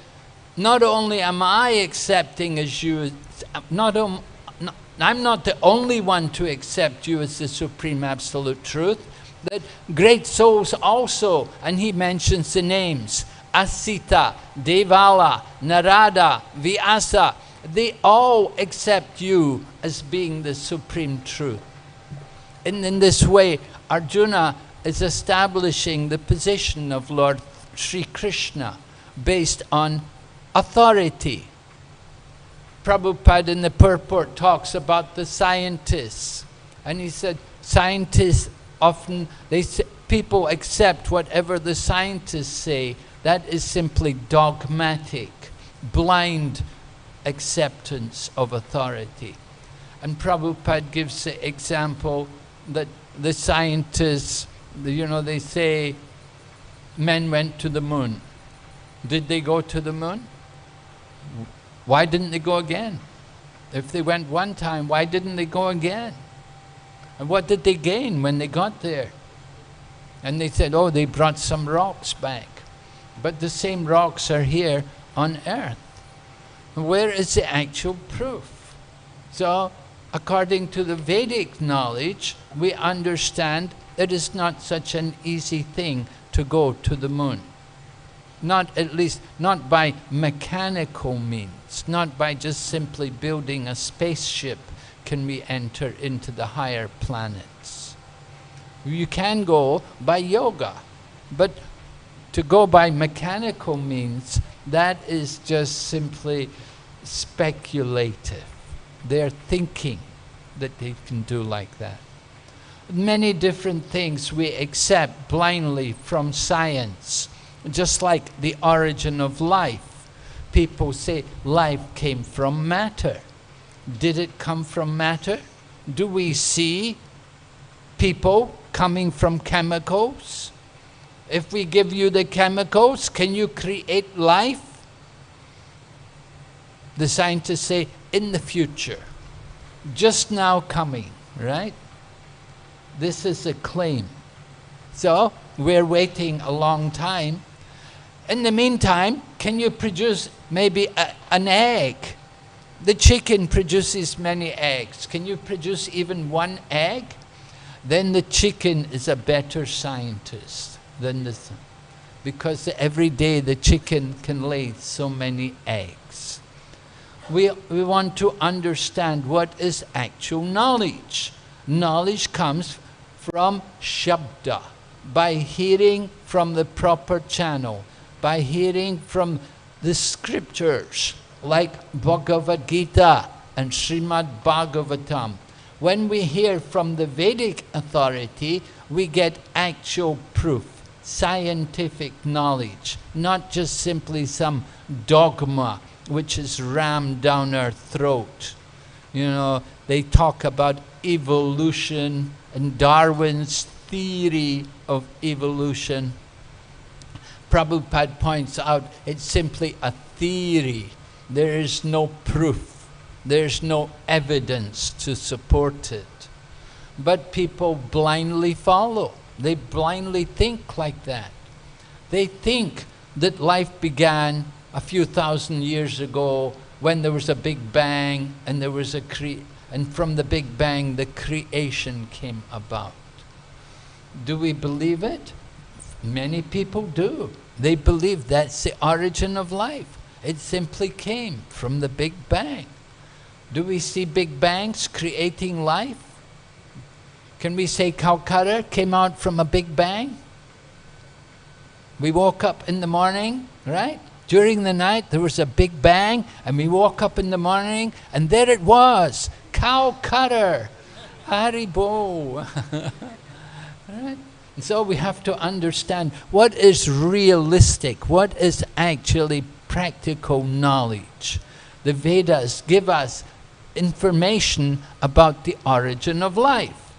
not only am I accepting as you, I'm not the only one to accept you as the supreme absolute truth, that great souls also, and he mentions the names, Asita, Devala, Narada, Vyasa, they all accept you as being the supreme truth. And in this way, Arjuna is establishing the position of Lord Sri Krishna based on authority. Prabhupada in the purport talks about the scientists, and he said scientists often, people accept whatever the scientists say. That is simply dogmatic, blind acceptance of authority. And Prabhupada gives the example that the scientists, they say men went to the moon. Did they go to the moon? Why didn't they go again? If they went one time, why didn't they go again? And what did they gain when they got there? And they said, oh, they brought some rocks back. But the same rocks are here on earth. Where is the actual proof? So, according to the Vedic knowledge, we understand it is not such an easy thing to go to the moon. At least not by mechanical means, not by just simply building a spaceship can we enter into the higher planets. You can go by yoga, but to go by mechanical means, that is just simply speculative. They're thinking that they can do like that. Many different things we accept blindly from science, just like the origin of life. People say life came from matter. Did it come from matter? Do we see people coming from chemicals? If we give you the chemicals, can you create life? The scientists say, in the future, just now coming, right? This is a claim. So, we're waiting a long time. In the meantime, can you produce maybe an egg? The chicken produces many eggs. Can you produce even one egg? Then the chicken is a better scientist than the, because every day the chicken can lay so many eggs. We want to understand what is actual knowledge. Knowledge comes from Shabda, by hearing from the proper channel, by hearing from the scriptures, like Bhagavad Gita and Srimad Bhagavatam. When we hear from the Vedic authority, we get actual proof, scientific knowledge, not just simply some dogma which is rammed down our throat. You know, they talk about evolution and Darwin's theory of evolution. Prabhupada points out it's simply a theory. There is no proof. There's no evidence to support it. But people blindly follow. They blindly think like that. They think that life began a few thousand years ago when there was a big bang and there was and from the big bang the creation came about. Do we believe it? Many people do. They believe that's the origin of life. It simply came from the big bang. Do we see big bangs creating life? Can we say Kolkata came out from a big bang? We woke up in the morning, right? During the night there was a big bang and we woke up in the morning and there it was, Kolkata, Haribo. Right? And so we have to understand what is realistic, what is actually practical knowledge. The Vedas give us information about the origin of life.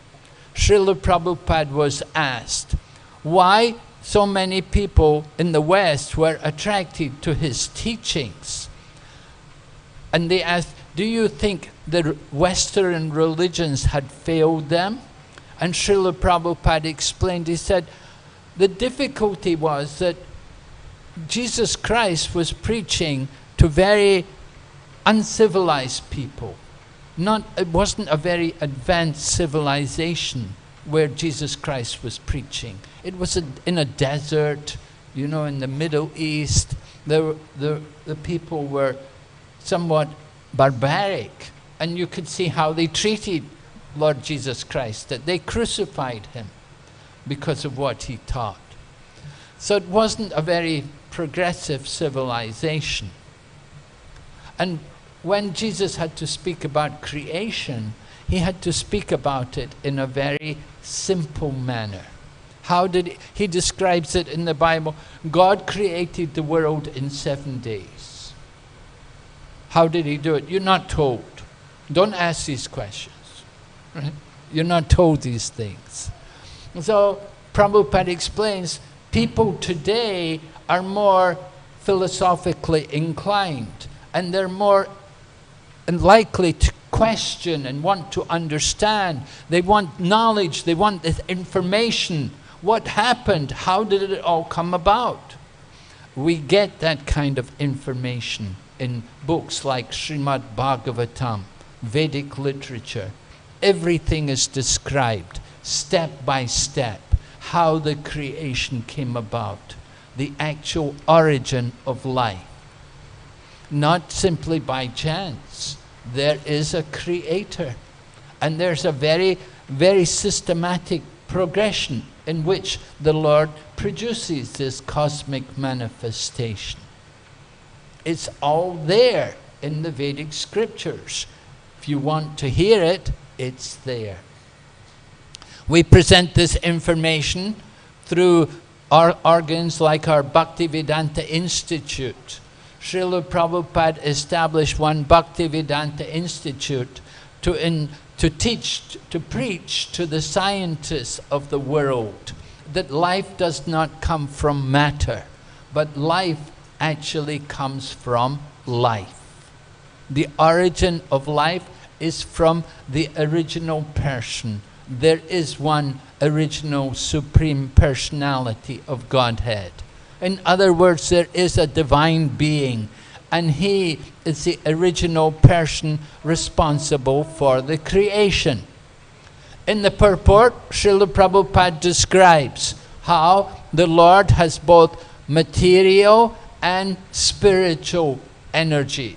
Srila Prabhupada was asked why so many people in the West were attracted to his teachings. And they asked, do you think the Western religions had failed them? And Srila Prabhupada explained, he said, the difficulty was that Jesus Christ was preaching to very uncivilized people. It wasn't a very advanced civilization where Jesus Christ was preaching. It was in a desert, you know, in the Middle East. The people were somewhat barbaric, and you could see how they treated Lord Jesus Christ, that they crucified him because of what he taught. So it wasn't a very progressive civilization. And when Jesus had to speak about creation, he had to speak about it in a very simple manner. How did he describes it in the Bible? God created the world in 7 days. How did he do it? You're not told. Don't ask these questions. Right? You're not told these things. So Prabhupada explains, people today are more philosophically inclined, and they're more likely to question and want to understand. They want knowledge, they want this information. What happened? How did it all come about? We get that kind of information in books like Srimad Bhagavatam, Vedic literature. Everything is described, step by step, how the creation came about, the actual origin of life. Not simply by chance. There is a creator. And there's a very, very systematic progression in which the Lord produces this cosmic manifestation. It's all there in the Vedic scriptures. If you want to hear it, it's there. We present this information through our organs like our Bhaktivedanta Institute. Srila Prabhupada established one Bhaktivedanta Institute to teach, to preach to the scientists of the world that life does not come from matter, but life actually comes from life. The origin of life is from the original person. There is one original supreme personality of Godhead. In other words, there is a divine being, and he is the original person responsible for the creation. In the purport, Srila Prabhupada describes how the Lord has both material and spiritual energy.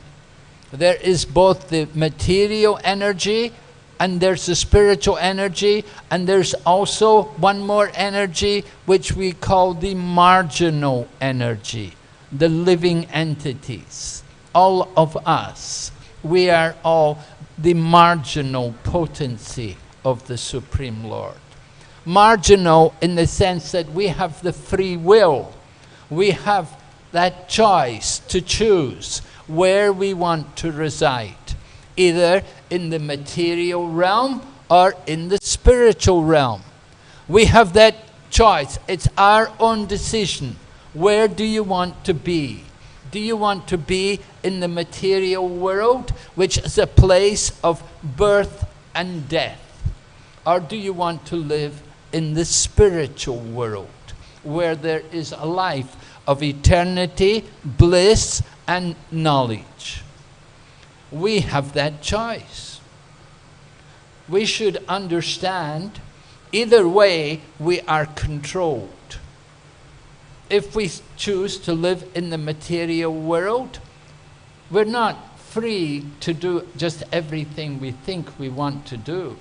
There is both the material energy and there's the spiritual energy, and there's also one more energy which we call the marginal energy, the living entities. All of us, we are all the marginal potency of the Supreme Lord. Marginal in the sense that we have the free will. We have that choice to choose where we want to reside. either in the material realm or in the spiritual realm. We have that choice. It's our own decision. Where do you want to be? Do you want to be in the material world, which is a place of birth and death? Or do you want to live in the spiritual world, where there is a life of eternity, bliss, and knowledge? We have that choice. We should understand, either way, we are controlled. If we choose to live in the material world, we're not free to do just everything we think we want to do.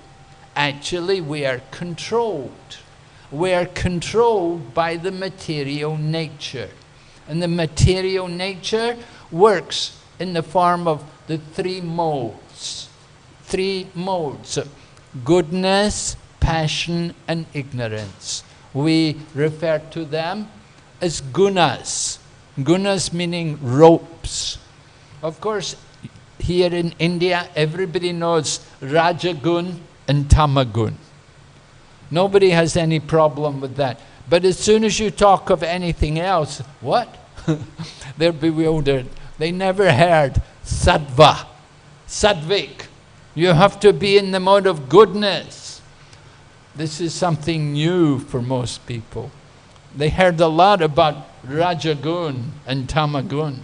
Actually, we are controlled. We are controlled by the material nature. And the material nature works in the form of the three modes. Three modes of goodness, passion, and ignorance. We refer to them as gunas. Gunas meaning ropes. Of course, here in India, everybody knows Rajagun and Tamagun. Nobody has any problem with that. But as soon as you talk of anything else, what? They're bewildered. They never heard sattva, sattvik. You have to be in the mode of goodness. This is something new for most people. They heard a lot about Rajagun and Tamagun.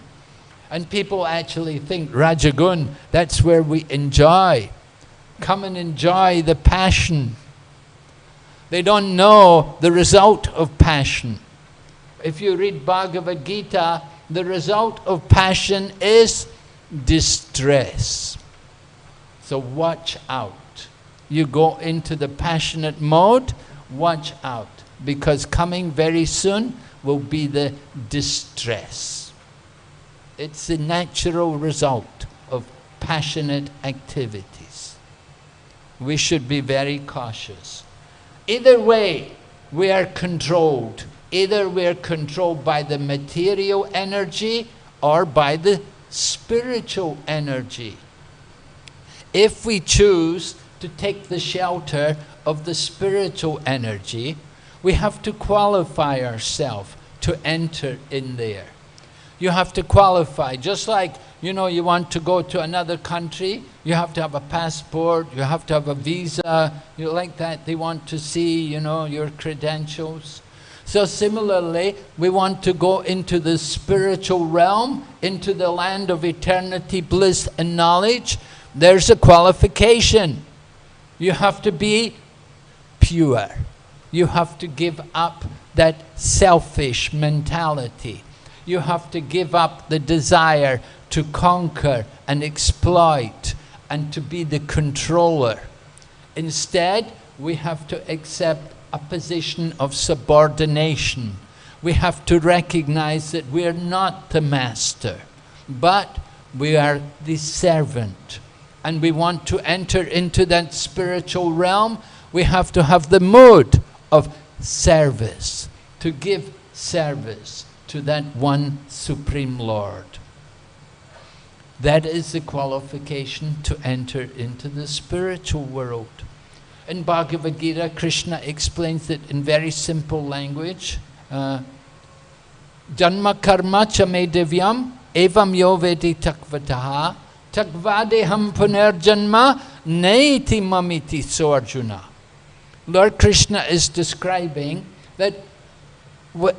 And people actually think Rajagun, that's where we enjoy. Come and enjoy the passion. They don't know the result of passion. If you read Bhagavad Gita, the result of passion is distress. So watch out. You go into the passionate mode, watch out. Because coming very soon will be the distress. It's the natural result of passionate activities. We should be very cautious. Either way, we are controlled. Either we are controlled by the material energy or by the spiritual energy. If we choose to take the shelter of the spiritual energy, we have to qualify ourselves to enter in there. You have to qualify, just like, you know, you want to go to another country, you have to have a passport, you have to have a visa, you like that, they want to see, you know, your credentials. So similarly, we want to go into the spiritual realm, into the land of eternity, bliss and knowledge. There's a qualification. You have to be pure. You have to give up that selfish mentality. You have to give up the desire to conquer and exploit and to be the controller. Instead, we have to accept a position of subordination. We have to recognize that we are not the master, but we are the servant. And we want to enter into that spiritual realm. We have to have the mood of service, to give service to that one Supreme Lord. That is the qualification to enter into the spiritual world. In Bhagavad Gita, Krishna explains it in very simple language. Janma karma cha me divyam evam yo vedi takvataha takvadeham punerjanma neiti mamiti so Arjuna. Lord Krishna is describing that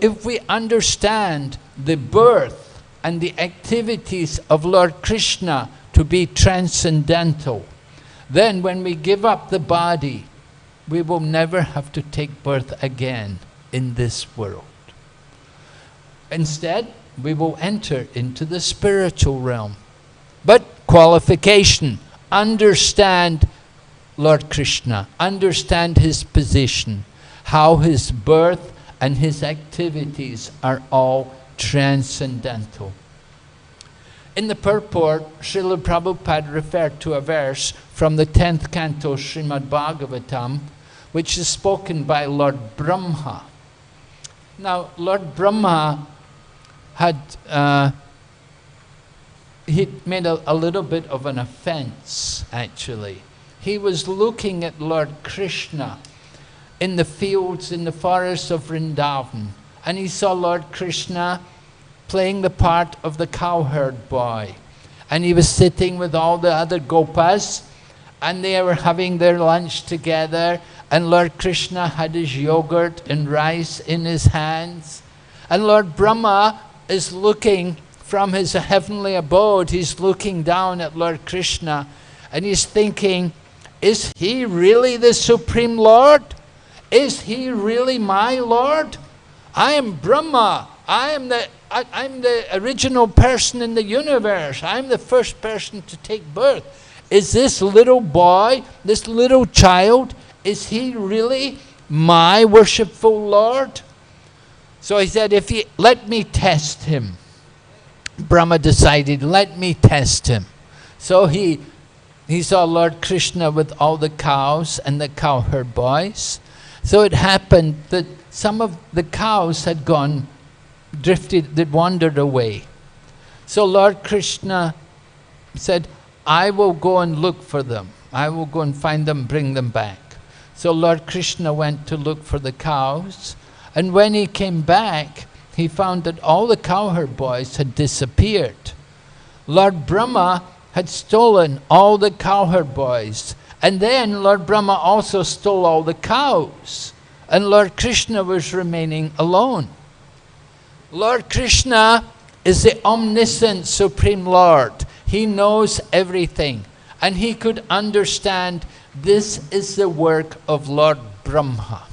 if we understand the birth and the activities of Lord Krishna to be transcendental, then when we give up the body, we will never have to take birth again in this world. Instead, we will enter into the spiritual realm. But qualification, understand Lord Krishna, understand his position, how his birth and his activities are all transcendental. In the purport, Srila Prabhupada referred to a verse from the 10th canto Srimad Bhagavatam, which is spoken by Lord Brahma. Now, Lord Brahma had he made a little bit of an offense, actually. He was looking at Lord Krishna in the fields, in the forests of Vrindavan, and he saw Lord Krishna playing the part of the cowherd boy. And he was sitting with all the other gopas, and they were having their lunch together, and Lord Krishna had his yogurt and rice in his hands. And Lord Brahma is looking from his heavenly abode, he's looking down at Lord Krishna, and he's thinking, is he really the Supreme Lord? Is he really my Lord? I am Brahma. I'm the original person in the universe. I'm the first person to take birth. Is this little boy, this little child, is he really my worshipful Lord? So he said, if he let me test him. Brahma decided, let me test him. So he saw Lord Krishna with all the cows and the cowherd boys. So it happened that some of the cows had they'd wandered away. So Lord Krishna said, I will go and look for them. I will go and find them, bring them back. So Lord Krishna went to look for the cows, and when he came back, he found that all the cowherd boys had disappeared. Lord Brahma had stolen all the cowherd boys, and then Lord Brahma also stole all the cows, and Lord Krishna was remaining alone. Lord Krishna is the omniscient Supreme Lord. He knows everything, and he could understand this is the work of Lord Brahma.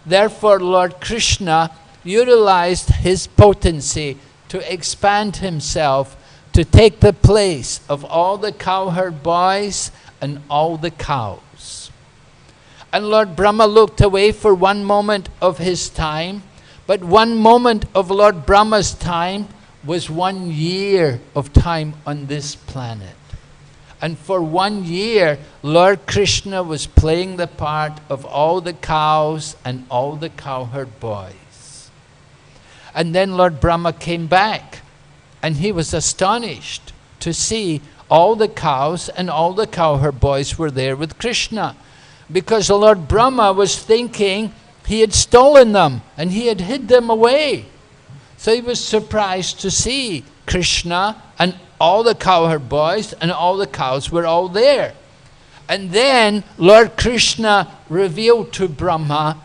Therefore, Lord Krishna utilized his potency to expand himself to take the place of all the cowherd boys and all the cows. And Lord Brahma looked away for one moment of his time, but 1 moment of Lord Brahma's time was 1 year of time on this planet. And for 1 year, Lord Krishna was playing the part of all the cows and all the cowherd boys. And then Lord Brahma came back, and he was astonished to see all the cows and all the cowherd boys were there with Krishna, because Lord Brahma was thinking he had stolen them and he had hid them away. So he was surprised to see Krishna, and all the cowherd boys and all the cows were all there. And then Lord Krishna revealed to Brahma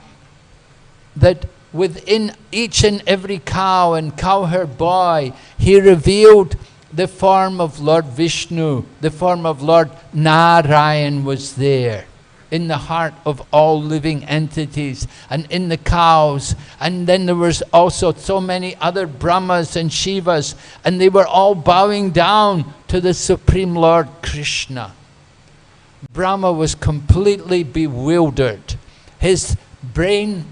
that within each and every cow and cowherd boy, he revealed the form of Lord Vishnu, the form of Lord Narayan was there in the heart of all living entities and in the cows. And then there was also so many other Brahmas and Shivas, and they were all bowing down to the Supreme Lord Krishna. Brahma was completely bewildered. His brain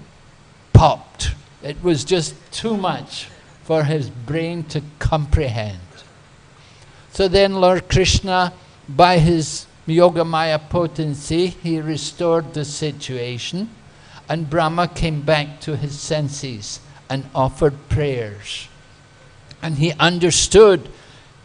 popped. It was just too much for his brain to comprehend. So then Lord Krishna, by his Yogamaya potency, he restored the situation, and Brahma came back to his senses and offered prayers. And he understood.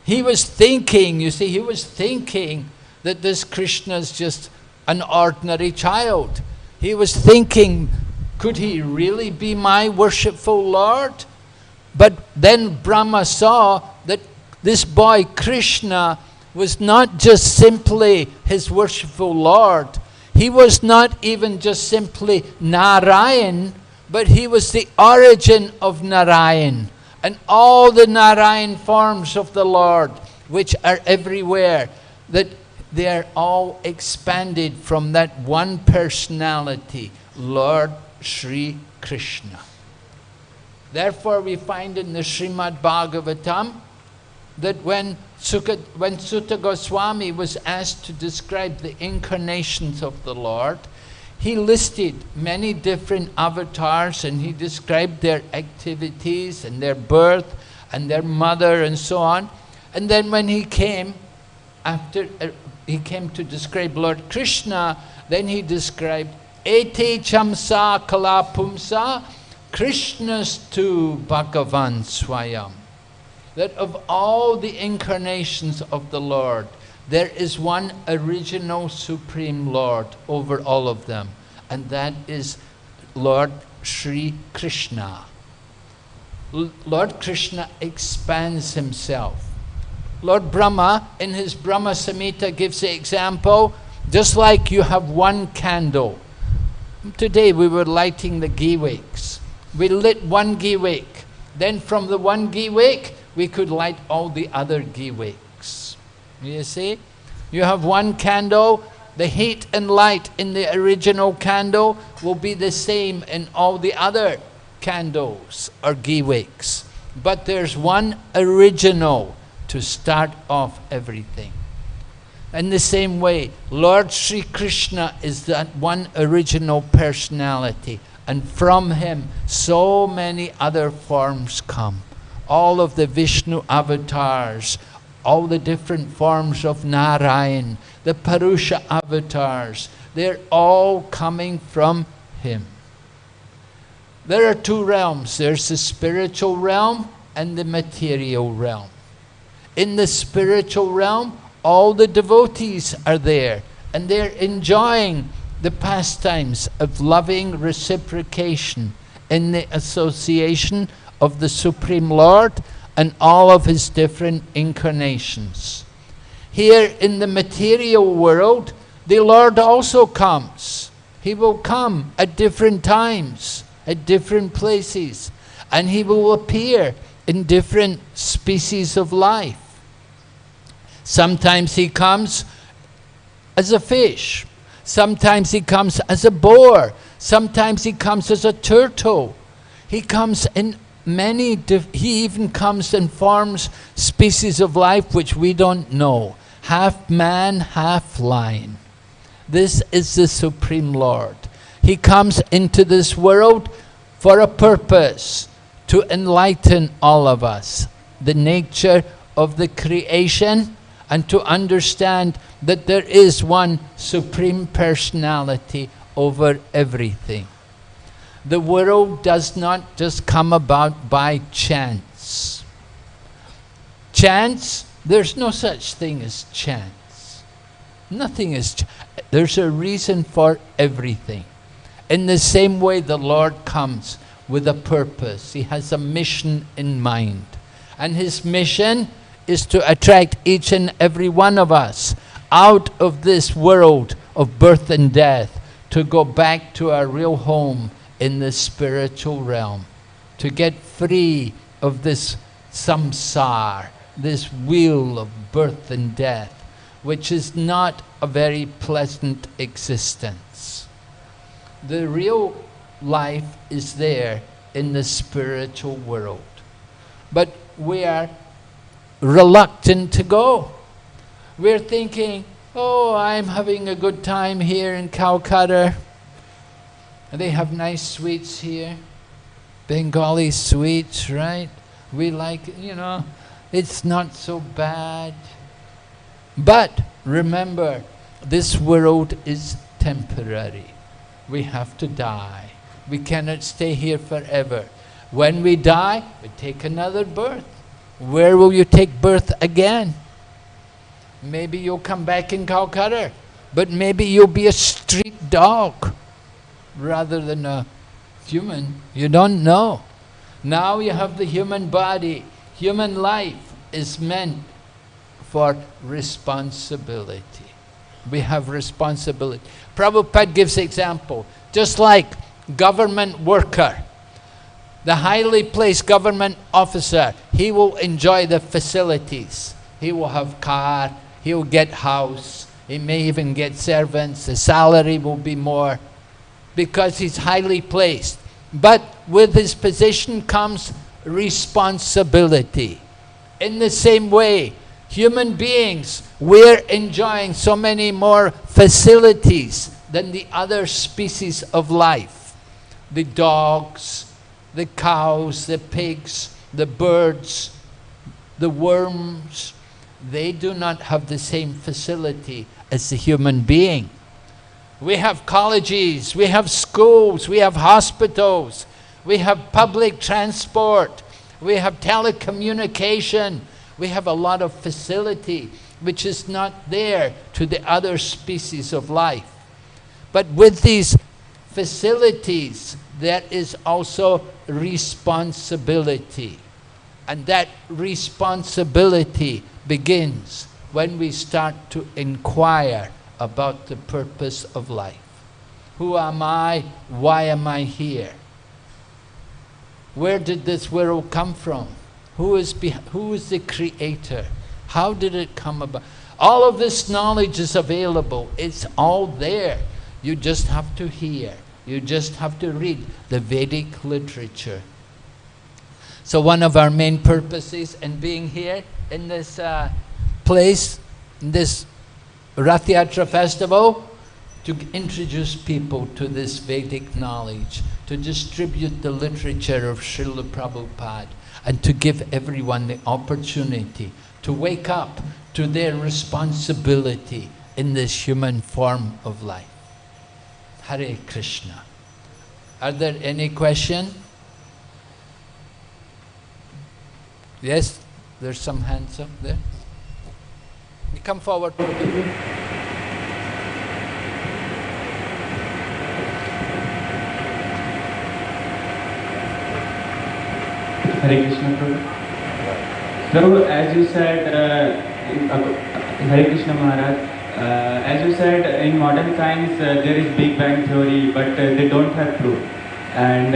He was thinking, you see, he was thinking that this Krishna is just an ordinary child. He was thinking, could he really be my worshipful Lord? But then Brahma saw that this boy Krishna was not just simply his worshipful Lord. He was not even just simply Narayan, but he was the origin of Narayan. And all the Narayan forms of the Lord, which are everywhere, that they are all expanded from that one personality, Lord Sri Krishna. Therefore we find in the Srimad Bhagavatam that when Sutta Goswami was asked to describe the incarnations of the Lord, he listed many different avatars, and he described their activities and their birth and their mother and so on. And then when he came, after he came to describe Lord Krishna, then he described Ete Chamsa Kala Pumsa Krishnastu Bhagavan Swayam. that of all the incarnations of the Lord, there is one original Supreme Lord over all of them, and that is Lord Sri Krishna. Lord Krishna expands himself. Lord Brahma, in his Brahma Samhita, gives the example, just like you have one candle. Today we were lighting the ghee wicks. We lit one ghee wick. Then from the one ghee wick, we could light all the other ghee wicks. You see? You have one candle, the heat and light in the original candle will be the same in all the other candles or ghee wicks. But there's one original to start off everything. In the same way, Lord Sri Krishna is that one original personality, and from him so many other forms come. All of the Vishnu avatars, all the different forms of Narayan, the Purusha avatars, they're all coming from him. There are two realms. There's the spiritual realm and the material realm. In the spiritual realm, all the devotees are there, and they're enjoying the pastimes of loving reciprocation in the association of the Supreme Lord and all of his different incarnations. Here in the material world, the Lord also comes. He will come at different times, at different places, and he will appear in different species of life. Sometimes he comes as a fish. Sometimes he comes as a boar. Sometimes he comes as a turtle. He comes in many, he even comes in forms, species of life which we don't know. Half man, half lion. This is the Supreme Lord. He comes into this world for a purpose, to enlighten all of us, the nature of the creation, and to understand that there is one Supreme Personality over everything. The world does not just come about by chance. Chance, there's no such thing as chance. Nothing is there's a reason for everything. In the same way, the Lord comes with a purpose. He has a mission in mind. And his mission is to attract each and every one of us out of this world of birth and death, to go back to our real home in the spiritual realm, to get free of this samsara, this wheel of birth and death, which is not a very pleasant existence. The real life is there in the spiritual world. But we are reluctant to go. We're thinking, oh, I'm having a good time here in Calcutta. They have nice sweets here. Bengali sweets, right? We like it, you know. It's not so bad. But remember, this world is temporary. We have to die. We cannot stay here forever. When we die, we take another birth. Where will you take birth again? Maybe you'll come back in Calcutta, but maybe you'll be a street dog rather than a human. You don't know. Now you have the human body. Human life is meant for responsibility. We have responsibility. Prabhupada gives example. Just like government worker, the highly placed government officer, he will enjoy the facilities. He will have car, he will get house, he may even get servants, the salary will be more because he's highly placed. But with his position comes responsibility. In the same way, human beings, we're enjoying so many more facilities than the other species of life. The dogs, the cows, the pigs, the birds, the worms, they do not have the same facility as the human being. We have colleges, we have schools, we have hospitals, we have public transport, We have telecommunication. We have a lot of facility which is not there to the other species of life. But with these facilities, there is also responsibility. And that responsibility begins when we start to inquire about the purpose of life. Who am I? Why am I here? Where did this world come from? Who is the creator? How did it come about? All of this knowledge is available. It's all there. You just have to hear. You just have to read the Vedic literature. So one of our main purposes in being here in this place, in this Rath Yatra festival, to introduce people to this Vedic knowledge, to distribute the literature of Srila Prabhupada, and to give everyone the opportunity to wake up to their responsibility in this human form of life. Hare Krishna. Are there any questions? Yes, there's some hands up there. You come forward. Hare Krishna, Prabhu. So, as you said, Hare Krishna Maharaj, as you said, in modern science there is Big Bang theory, but they don't have proof. And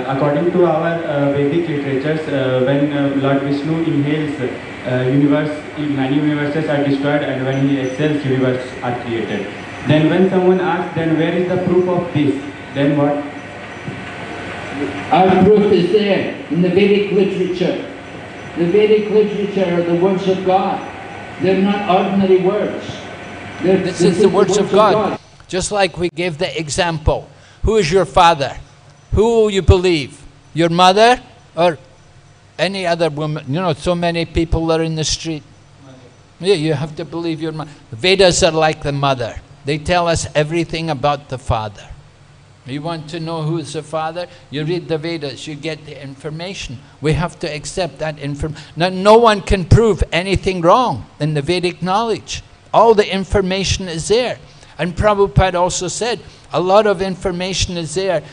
according to our Vedic literatures, when Lord Vishnu inhales many universes are destroyed, and when he exhales, universes are created. Then when someone asks, then where is the proof of this? Then what? Our proof is there in the Vedic literature. The Vedic literature are the words of God. They're not ordinary words. This is the words of God. Just like we gave the example. Who is your father? Who will you believe? Your mother or any other woman? You know, so many people are in the street. Yeah, you have to believe your mother. The Vedas are like the mother. They tell us everything about the father. You want to know who is the father? You read the Vedas, you get the information. We have to accept that information. Now, no one can prove anything wrong in the Vedic knowledge. All the information is there. And Prabhupada also said, a lot of information is there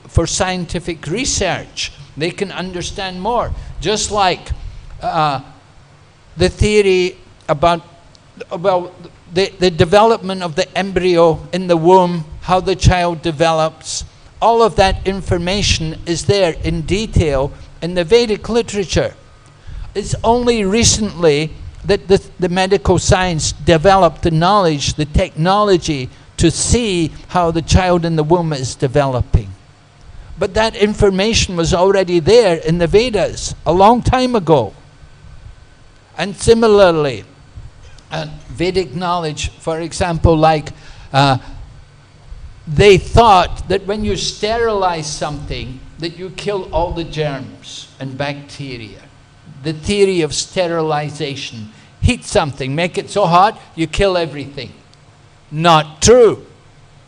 for scientific research. They can understand more. Just like the theory about the development of the embryo in the womb, how the child develops, all of that information is there in detail in the Vedic literature. It's only recently that the medical science developed the knowledge, the technology to see how the child in the womb is developing. But that information was already there in the Vedas a long time ago. And similarly, Vedic knowledge, for example, like they thought that when you sterilize something, that you kill all the germs and bacteria. The theory of sterilization. Heat something, make it so hot, you kill everything. Not true.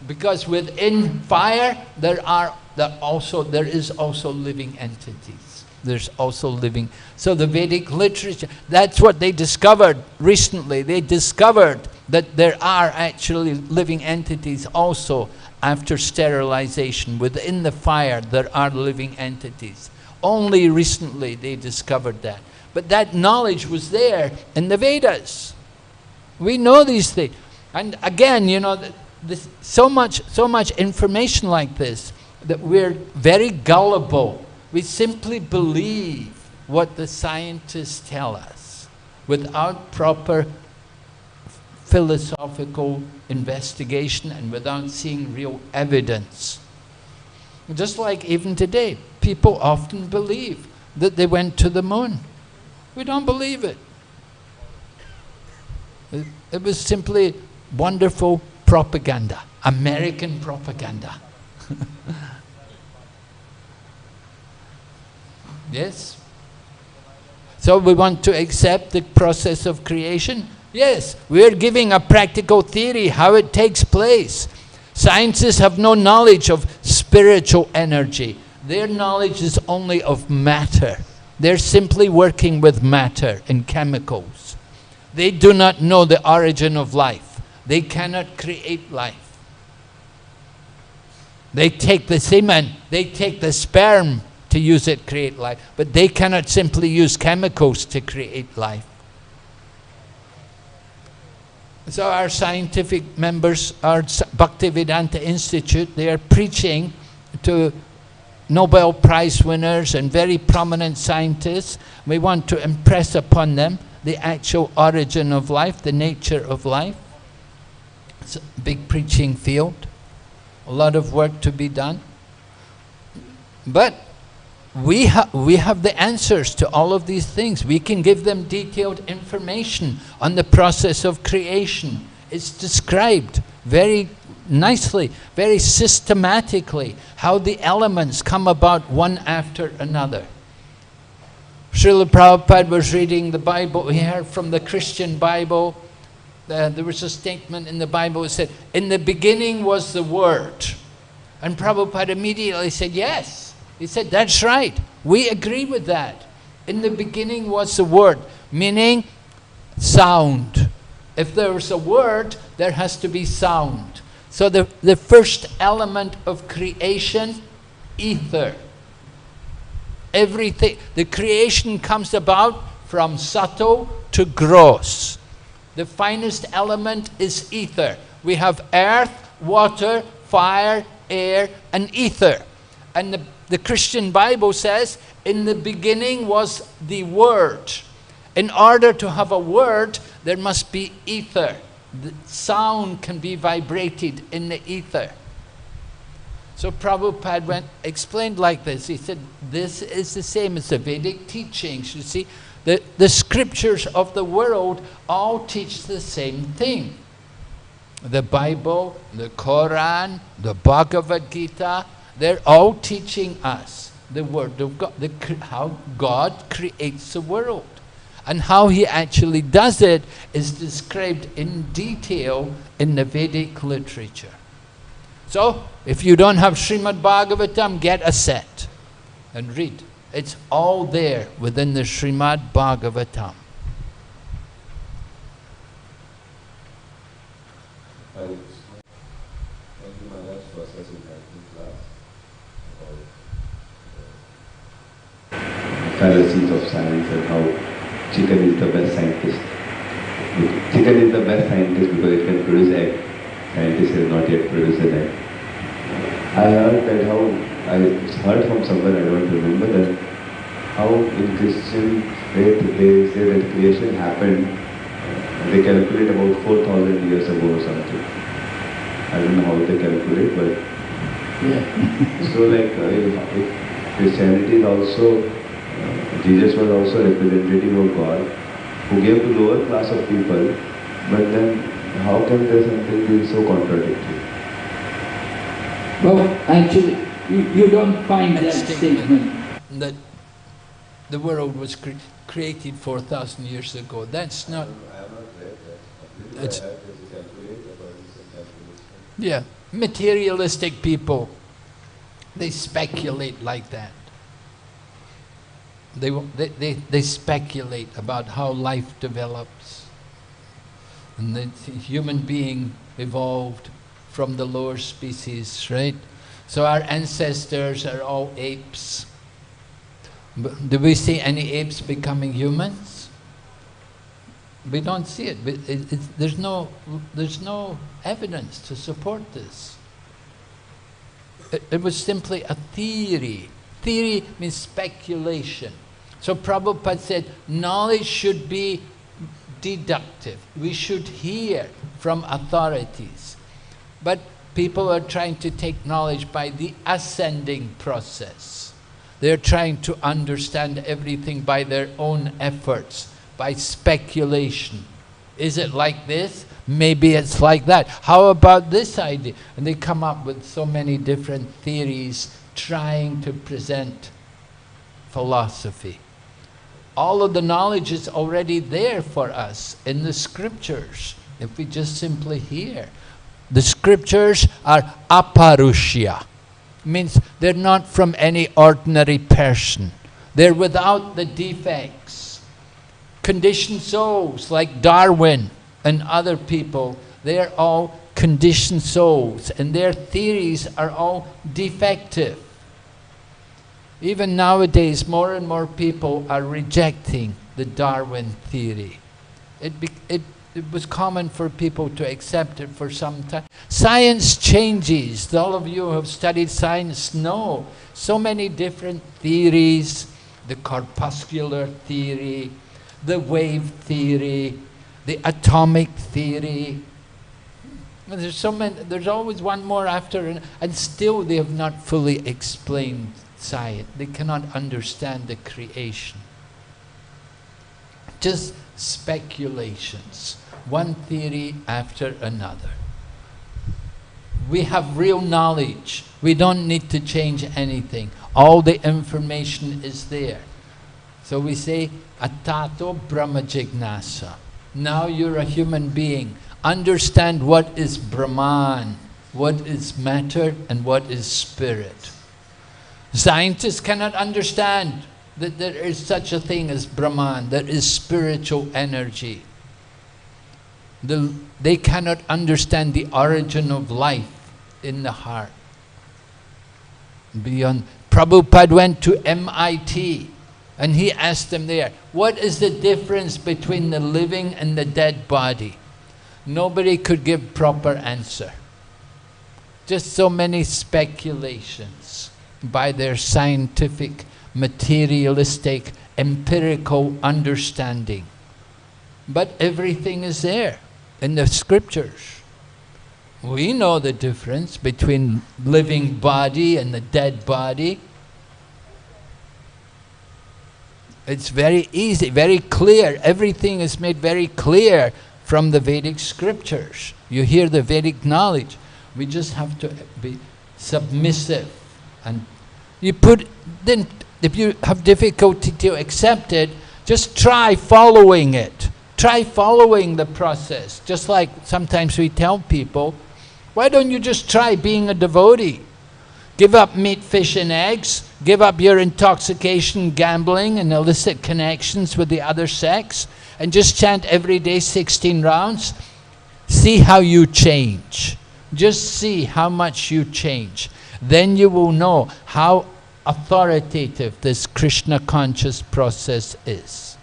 Because within fire, there is also living entities. There's also living. So the Vedic literature, that's what they discovered recently. They discovered that there are actually living entities also after sterilization. Within the fire, there are living entities. Only recently they discovered that. But that knowledge was there in the Vedas. We know these things. And again, you know, so much information like this, that we're very gullible. We simply believe what the scientists tell us without proper philosophical investigation and without seeing real evidence. Just like even today, people often believe that they went to the moon. We don't believe it. It was simply wonderful propaganda, American propaganda. Yes? So we want to accept the process of creation? Yes, we're giving a practical theory how it takes place. Scientists have no knowledge of spiritual energy. Their knowledge is only of matter. They're simply working with matter and chemicals. They do not know the origin of life. They cannot create life. They take the semen, they take the sperm to use it to create life, but they cannot simply use chemicals to create life. So our scientific members, our Bhaktivedanta Institute, they are preaching to Nobel Prize winners and very prominent scientists. We want to impress upon them the actual origin of life, the nature of life. It's a big preaching field, a lot of work to be done. But we have the answers to all of these things. We can give them detailed information on the process of creation. It's described very nicely, very systematically, how the elements come about one after another. Srila Prabhupada was reading the Bible. He heard from the Christian Bible. There was a statement in the Bible that said, "In the beginning was the Word." And Prabhupada immediately said, yes. He said, that's right. We agree with that. In the beginning was the Word, meaning sound. If there was a word, there has to be sound. So the first element of creation, ether. Everything, the creation comes about from subtle to gross. The finest element is ether. We have earth, water, fire, air, and ether. And the Christian Bible says, in the beginning was the Word. In order to have a word, there must be ether. The sound can be vibrated in the ether. So Prabhupada explained like this. He said, this is the same as the Vedic teachings. You see, the scriptures of the world all teach the same thing. The Bible, the Quran, the Bhagavad Gita, they're all teaching us the Word of God, how God creates the world. And how He actually does it is described in detail in the Vedic literature. So, if you don't have Srimad Bhagavatam, get a set and read. It's all there within the Srimad Bhagavatam. Thank you, Maharaj, for such an enlightening class about fallacies of science and how chicken is the best scientist. Chicken is the best scientist because it can produce egg. Scientist has not yet produced an egg. I heard from somewhere, I don't remember that, how in Christian faith they say that creation happened, they calculate about 4,000 years ago or something. I don't know how they calculate, but yeah. So like if Christianity is also, Jesus was also representative of God, who gave to lower class of people, but then how can there something be so contradictory? Well, actually, you don't find that statement. That the world was created 4,000 years ago. That's not... I have not read that. It's, yeah, materialistic people, they speculate like that. They speculate about how life develops. And the human being evolved from the lower species, right? So our ancestors are all apes. But do we see any apes becoming humans? We don't see it. There's no evidence to support this. It was simply a theory. Theory means speculation. So Prabhupada said, knowledge should be deductive. We should hear from authorities. But people are trying to take knowledge by the ascending process. They're trying to understand everything by their own efforts, by speculation. Is it like this? Maybe it's like that. How about this idea? And they come up with so many different theories trying to present philosophy. All of the knowledge is already there for us in the scriptures, if we just simply hear. The scriptures are aparushya. Means they're not from any ordinary person. They're without the defects. Conditioned souls like Darwin and other people, they're all conditioned souls, and their theories are all defective. Even nowadays, more and more people are rejecting the Darwin theory. It was common for people to accept it for some time. Science changes. All of you who have studied science know so many different theories, the corpuscular theory, the wave theory, the atomic theory. There's so many, there's always one more after, and still they have not fully explained science. They cannot understand the creation. Just speculations, one theory after another. We have real knowledge. We don't need to change anything. All the information is there. So we say, Atato Brahma Jignasa. Now you're a human being. Understand what is Brahman, what is matter, and what is spirit. Scientists cannot understand that there is such a thing as Brahman, there is spiritual energy. They cannot understand the origin of life in the heart. Beyond, Prabhupada went to MIT and he asked them there, what is the difference between the living and the dead body? Nobody could give proper answer. Just so many speculations by their scientific, materialistic, empirical understanding. But everything is there in the scriptures. We know the difference between living body and the dead body. It's very easy, very clear. Everything is made very clear from the Vedic scriptures. You hear the Vedic knowledge. We just have to be submissive. And then if you have difficulty to accept it, just try following it. Try following the process. Just like sometimes we tell people, why don't you just try being a devotee? Give up meat, fish and eggs. Give up your intoxication, gambling and illicit connections with the other sex. And just chant every day 16 rounds. See how you change. Just see how much you change. Then you will know how authoritative this Krishna conscious process is.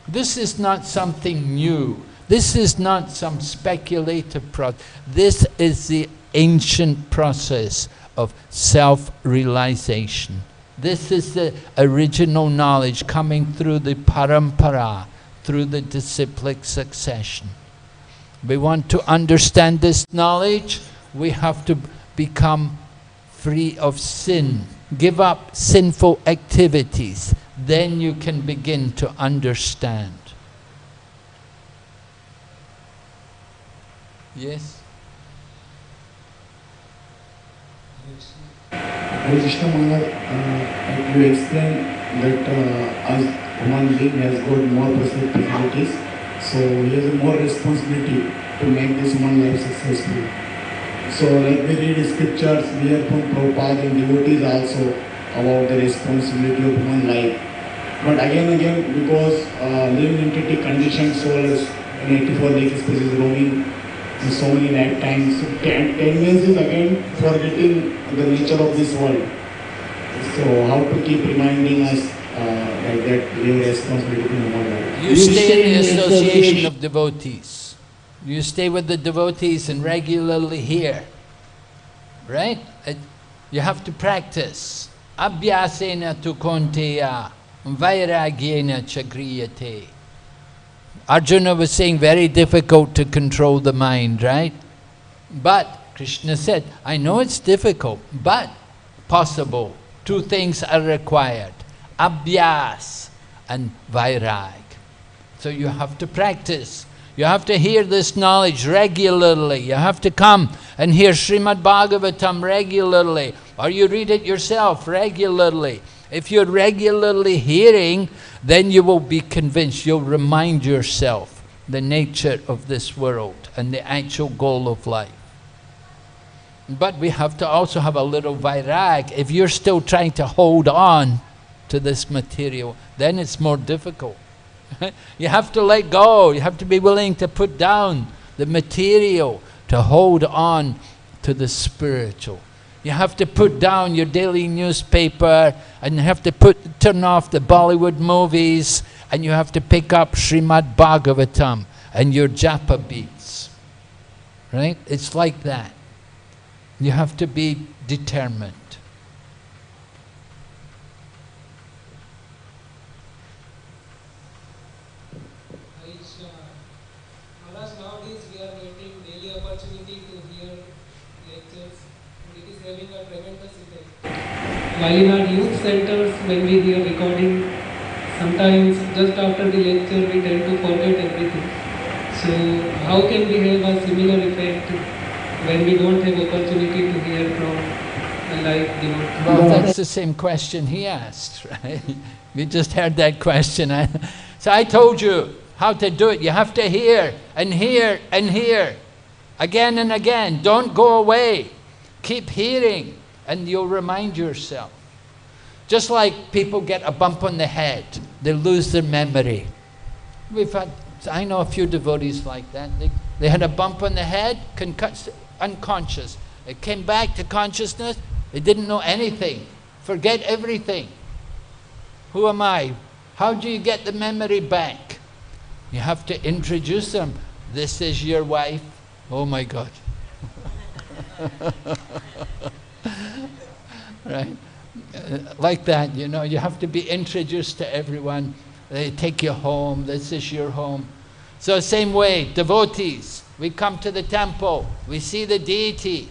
This is not something new. This is not some speculative process. This is the ancient process of self-realization. This is the original knowledge coming through the parampara, through the disciplic succession. We want to understand this knowledge, we have to become free of sin. Give up sinful activities. Then you can begin to understand. Yes? Hare Krishna Maharaj, you explained that as human being has got more possibilities, so he has more responsibility to make this human life successful. So like we read scriptures, we hear from Prabhupada and devotees also about the responsibility of human life. But again, because living entity conditioned souls in 84 lakh species roaming in so many lifetimes, so tendencies again forgetting the nature of this world. So how to keep reminding us like that we have responsibility to human life? You stay in the association of devotees. You stay with the devotees and regularly hear, right? You have to practice. Abhyasena tu konteya, vairagyena chagriyate. Arjuna was saying very difficult to control the mind, right? But Krishna said, I know it's difficult, but possible. Two things are required, abhyas and vairag. So you have to practice. You have to hear this knowledge regularly. You have to come and hear Srimad Bhagavatam regularly. Or you read it yourself regularly. If you're regularly hearing, then you will be convinced. You'll remind yourself the nature of this world and the actual goal of life. But we have to also have a little vairag. If you're still trying to hold on to this material, then it's more difficult. You have to let go. You have to be willing to put down the material to hold on to the spiritual. You have to put down your daily newspaper, and you have to turn off the Bollywood movies, and you have to pick up Srimad Bhagavatam and your japa beats. Right? It's like that. You have to be determined. Maharaj, nowadays we are getting daily opportunity to hear lectures. It is having a tremendous effect. While in our youth centers, when we hear recording, sometimes just after the lecture we tend to forget everything. So how can we have a similar effect when we don't have opportunity to hear from a live devotee? Well, that's the same question he asked, right? We just heard that question. So I told you how to do it. You have to hear and hear and hear again and again. Don't go away. Keep hearing and you'll remind yourself. Just like people get a bump on the head, they lose their memory. I know a few devotees like that. They had a bump on the head, unconscious. It came back to consciousness, they didn't know anything. Forget everything. Who am I? How do you get the memory back? You have to introduce them. This is your wife. Oh my God. Right? Like that, you know, you have to be introduced to everyone. They take you home. This is your home. So same way, devotees, we come to the temple, we see the deity.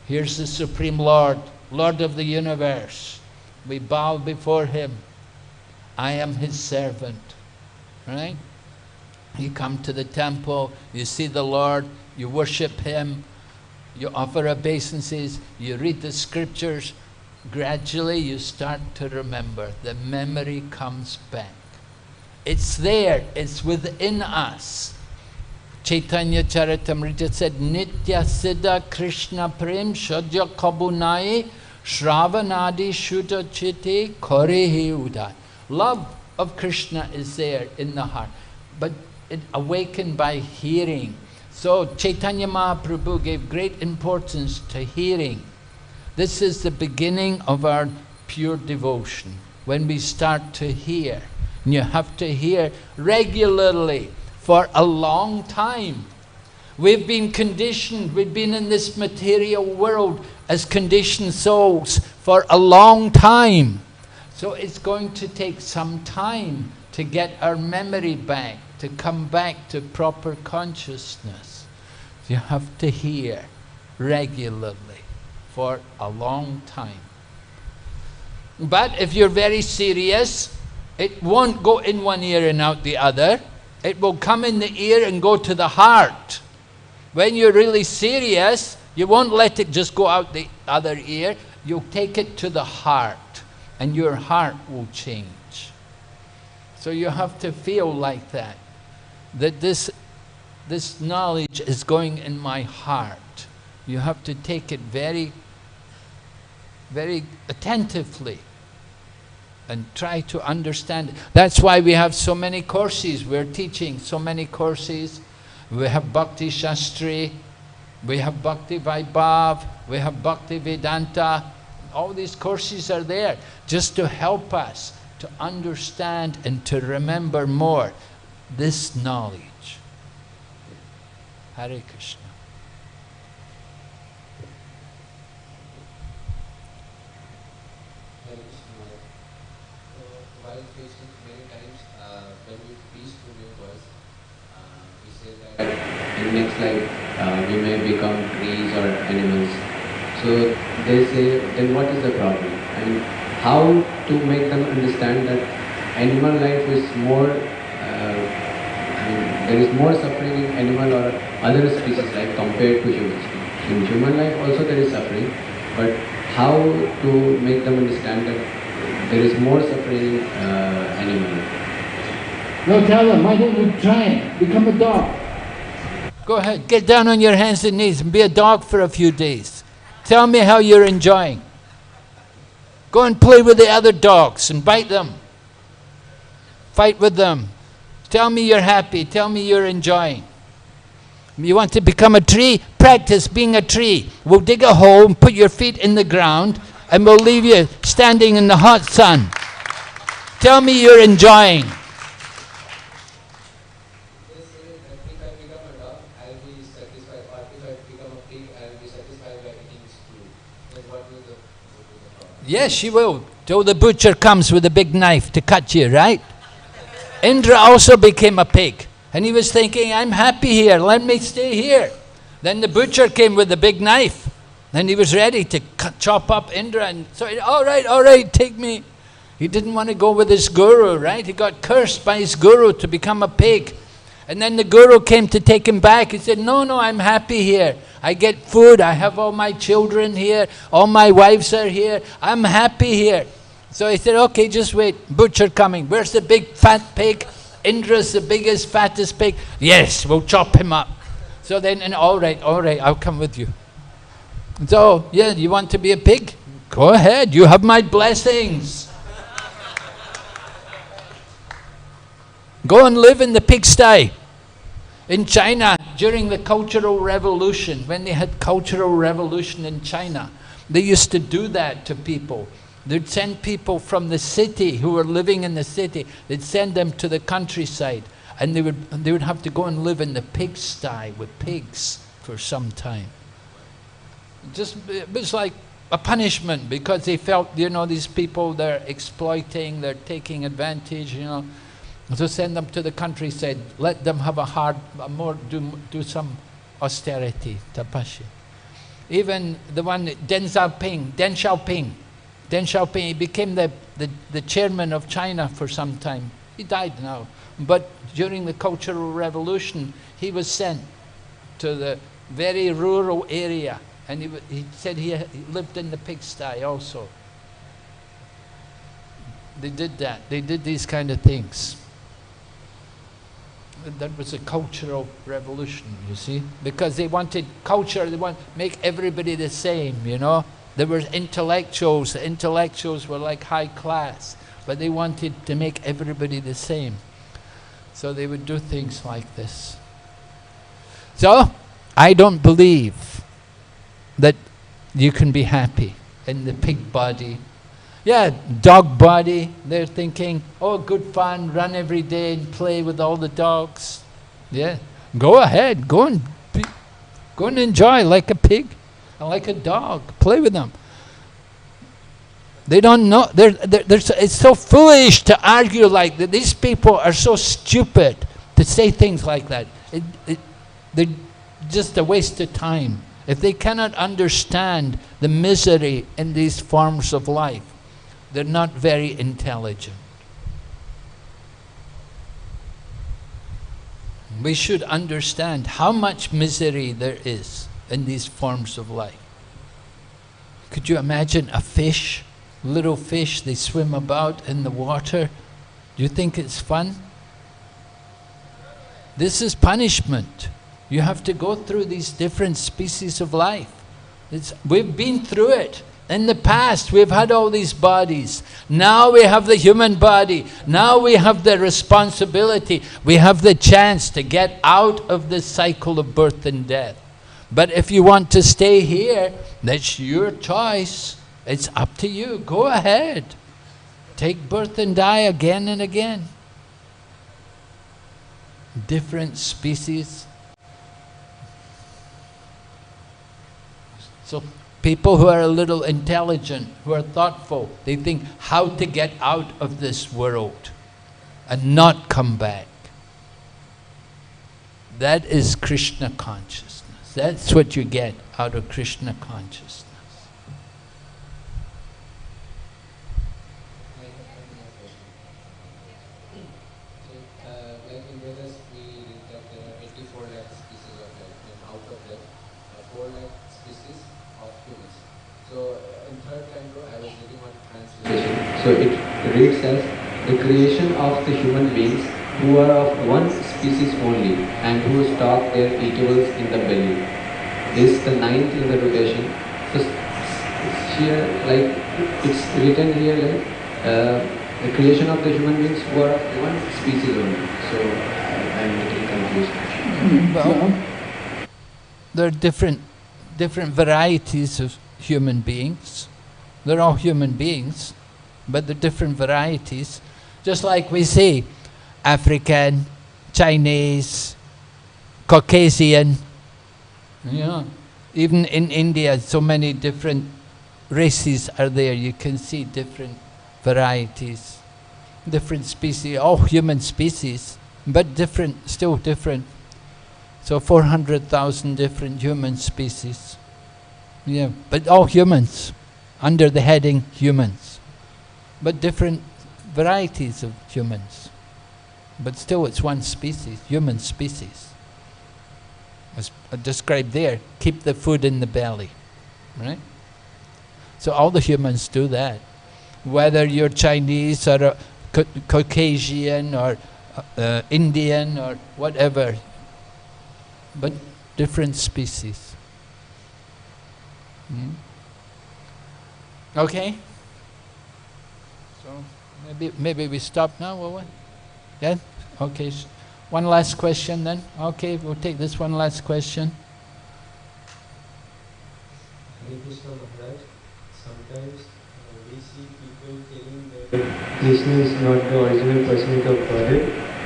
Here's the Supreme Lord, Lord of the universe. We bow before Him. I am His servant, right? You come to the temple, you see the Lord, you worship Him, you offer obeisances, you read the scriptures. Gradually you start to remember. The memory comes back. It's there, it's within us. Chaitanya Charitamrita said, Nitya Siddha Krishna Prem Shadya Kabunai Shravanadi Shuddha Chitti Korehi Uday. Love of Krishna is there in the heart, but it awakened by hearing. So Chaitanya Mahaprabhu gave great importance to hearing. This is the beginning of our pure devotion, when we start to hear. And you have to hear regularly for a long time. We've been conditioned, we've been in this material world as conditioned souls for a long time. So it's going to take some time to get our memory back, to come back to proper consciousness. You have to hear regularly for a long time. But if you're very serious, it won't go in one ear and out the other. It will come in the ear and go to the heart. When you're really serious, you won't let it just go out the other ear. You'll take it to the heart, and your heart will change. So you have to feel like that, that this knowledge is going in my heart. You have to take it very, very attentively and try to understand it. That's why we have so many courses. We're teaching so many courses. We have Bhakti Shastri, we have Bhakti Vaibhav, we have Bhakti Vedanta. All these courses are there just to help us to understand and to remember more this knowledge. Hare Krishna. While facing many times, when we preach to neighbors, we say that in next life we may become trees or animals. So they say, then what is the problem? And how to make them understand that animal life is more, there is more suffering in animal or other species life compared to human species. In human life also there is suffering, but how to make them understand that there is more suffering in animal life? No, tell them, why don't you try it? Become a dog. Go ahead, get down on your hands and knees and be a dog for a few days. Tell me how you're enjoying. Go and play with the other dogs and bite them. Fight with them. Tell me you're happy. Tell me you're enjoying. You want to become a tree? Practice being a tree. We'll dig a hole and put your feet in the ground and we'll leave you standing in the hot sun. Tell me you're enjoying. Yes, she will. Till the butcher comes with a big knife to cut you, right? Indra also became a pig. And he was thinking, I'm happy here, let me stay here. Then the butcher came with a big knife. And he was ready to chop up Indra. And so, all right, take me. He didn't want to go with his guru, right? He got cursed by his guru to become a pig. And then the guru came to take him back. He said, no, I'm happy here. I get food, I have all my children here, all my wives are here, I'm happy here. So he said, okay, just wait, butcher coming. Where's the big fat pig? Indra's the biggest, fattest pig. Yes, we'll chop him up. So then, and all right, I'll come with you. So, yeah, you want to be a pig? Go ahead, you have my blessings. Go and live in the pigsty. In China, during the Cultural Revolution, when they had Cultural Revolution in China, they used to do that to people. They'd send people from the city who were living in the city, they'd send them to the countryside, and they would have to go and live in the pigsty with pigs for some time. It was like a punishment because they felt, these people, they're exploiting, they're taking advantage, So send them to the countryside, let them have do some austerity, tapasya. Even the one, Deng Xiaoping, he became the chairman of China for some time. He died now. But during the Cultural Revolution, he was sent to the very rural area. And he said he lived in the pigsty also. They did that. They did these kind of things. That was a cultural revolution, you see, because they wanted culture, they want to make everybody the same, There were intellectuals, the intellectuals were like high class, but they wanted to make everybody the same. So they would do things like this. So, I don't believe that you can be happy in the pig body. Yeah, dog body, they're thinking, oh, good fun, run every day and play with all the dogs. Yeah, go ahead, go and enjoy like a pig, and like a dog, play with them. They don't know, it's so foolish to argue like that. These people are so stupid to say things like that. They're just a waste of time. If they cannot understand the misery in these forms of life, they're not very intelligent. We should understand how much misery there is in these forms of life. Could you imagine a fish, little fish, they swim about in the water? Do you think it's fun? This is punishment. You have to go through these different species of life. We've been through it. In the past, we've had all these bodies. Now we have the human body. Now we have the responsibility. We have the chance to get out of this cycle of birth and death. But if you want to stay here, that's your choice. It's up to you. Go ahead. Take birth and die again and again. Different species. So people who are a little intelligent, who are thoughtful, they think how to get out of this world and not come back. That is Krishna consciousness. That's what you get out of Krishna consciousness. Like in Vedas, we read that there are 84 lakh species of life, and out of them, 4 lakh species of humans. So in third canto, I was reading one translation. So it reads as, the creation of the human beings who are of one species only and who stock their eatables in the belly. This is the ninth in the rotation. So here, like it's written here, like the creation of the human beings who are of one species only. So I'm a little confused. Well, there are different varieties of human beings. They're all human beings, but they're different varieties. Just like we say, African, Chinese, Caucasian, you know. Even in India, so many different races are there. You can see different varieties, different species, all human species, but different, still different. So 400,000 different human species. Yeah, but all humans, under the heading humans. But different varieties of humans. But still it's one species, human species. As described there, keep the food in the belly, right? So all the humans do that. Whether you're Chinese or Caucasian or Indian or whatever, but different species. Okay? So maybe we stop now, will we? Yeah? Okay. One last question then. Okay, we'll take this one last question. Hare Krishna Maharaj, sometimes we see people telling that Krishna is not the original personality of Godhead.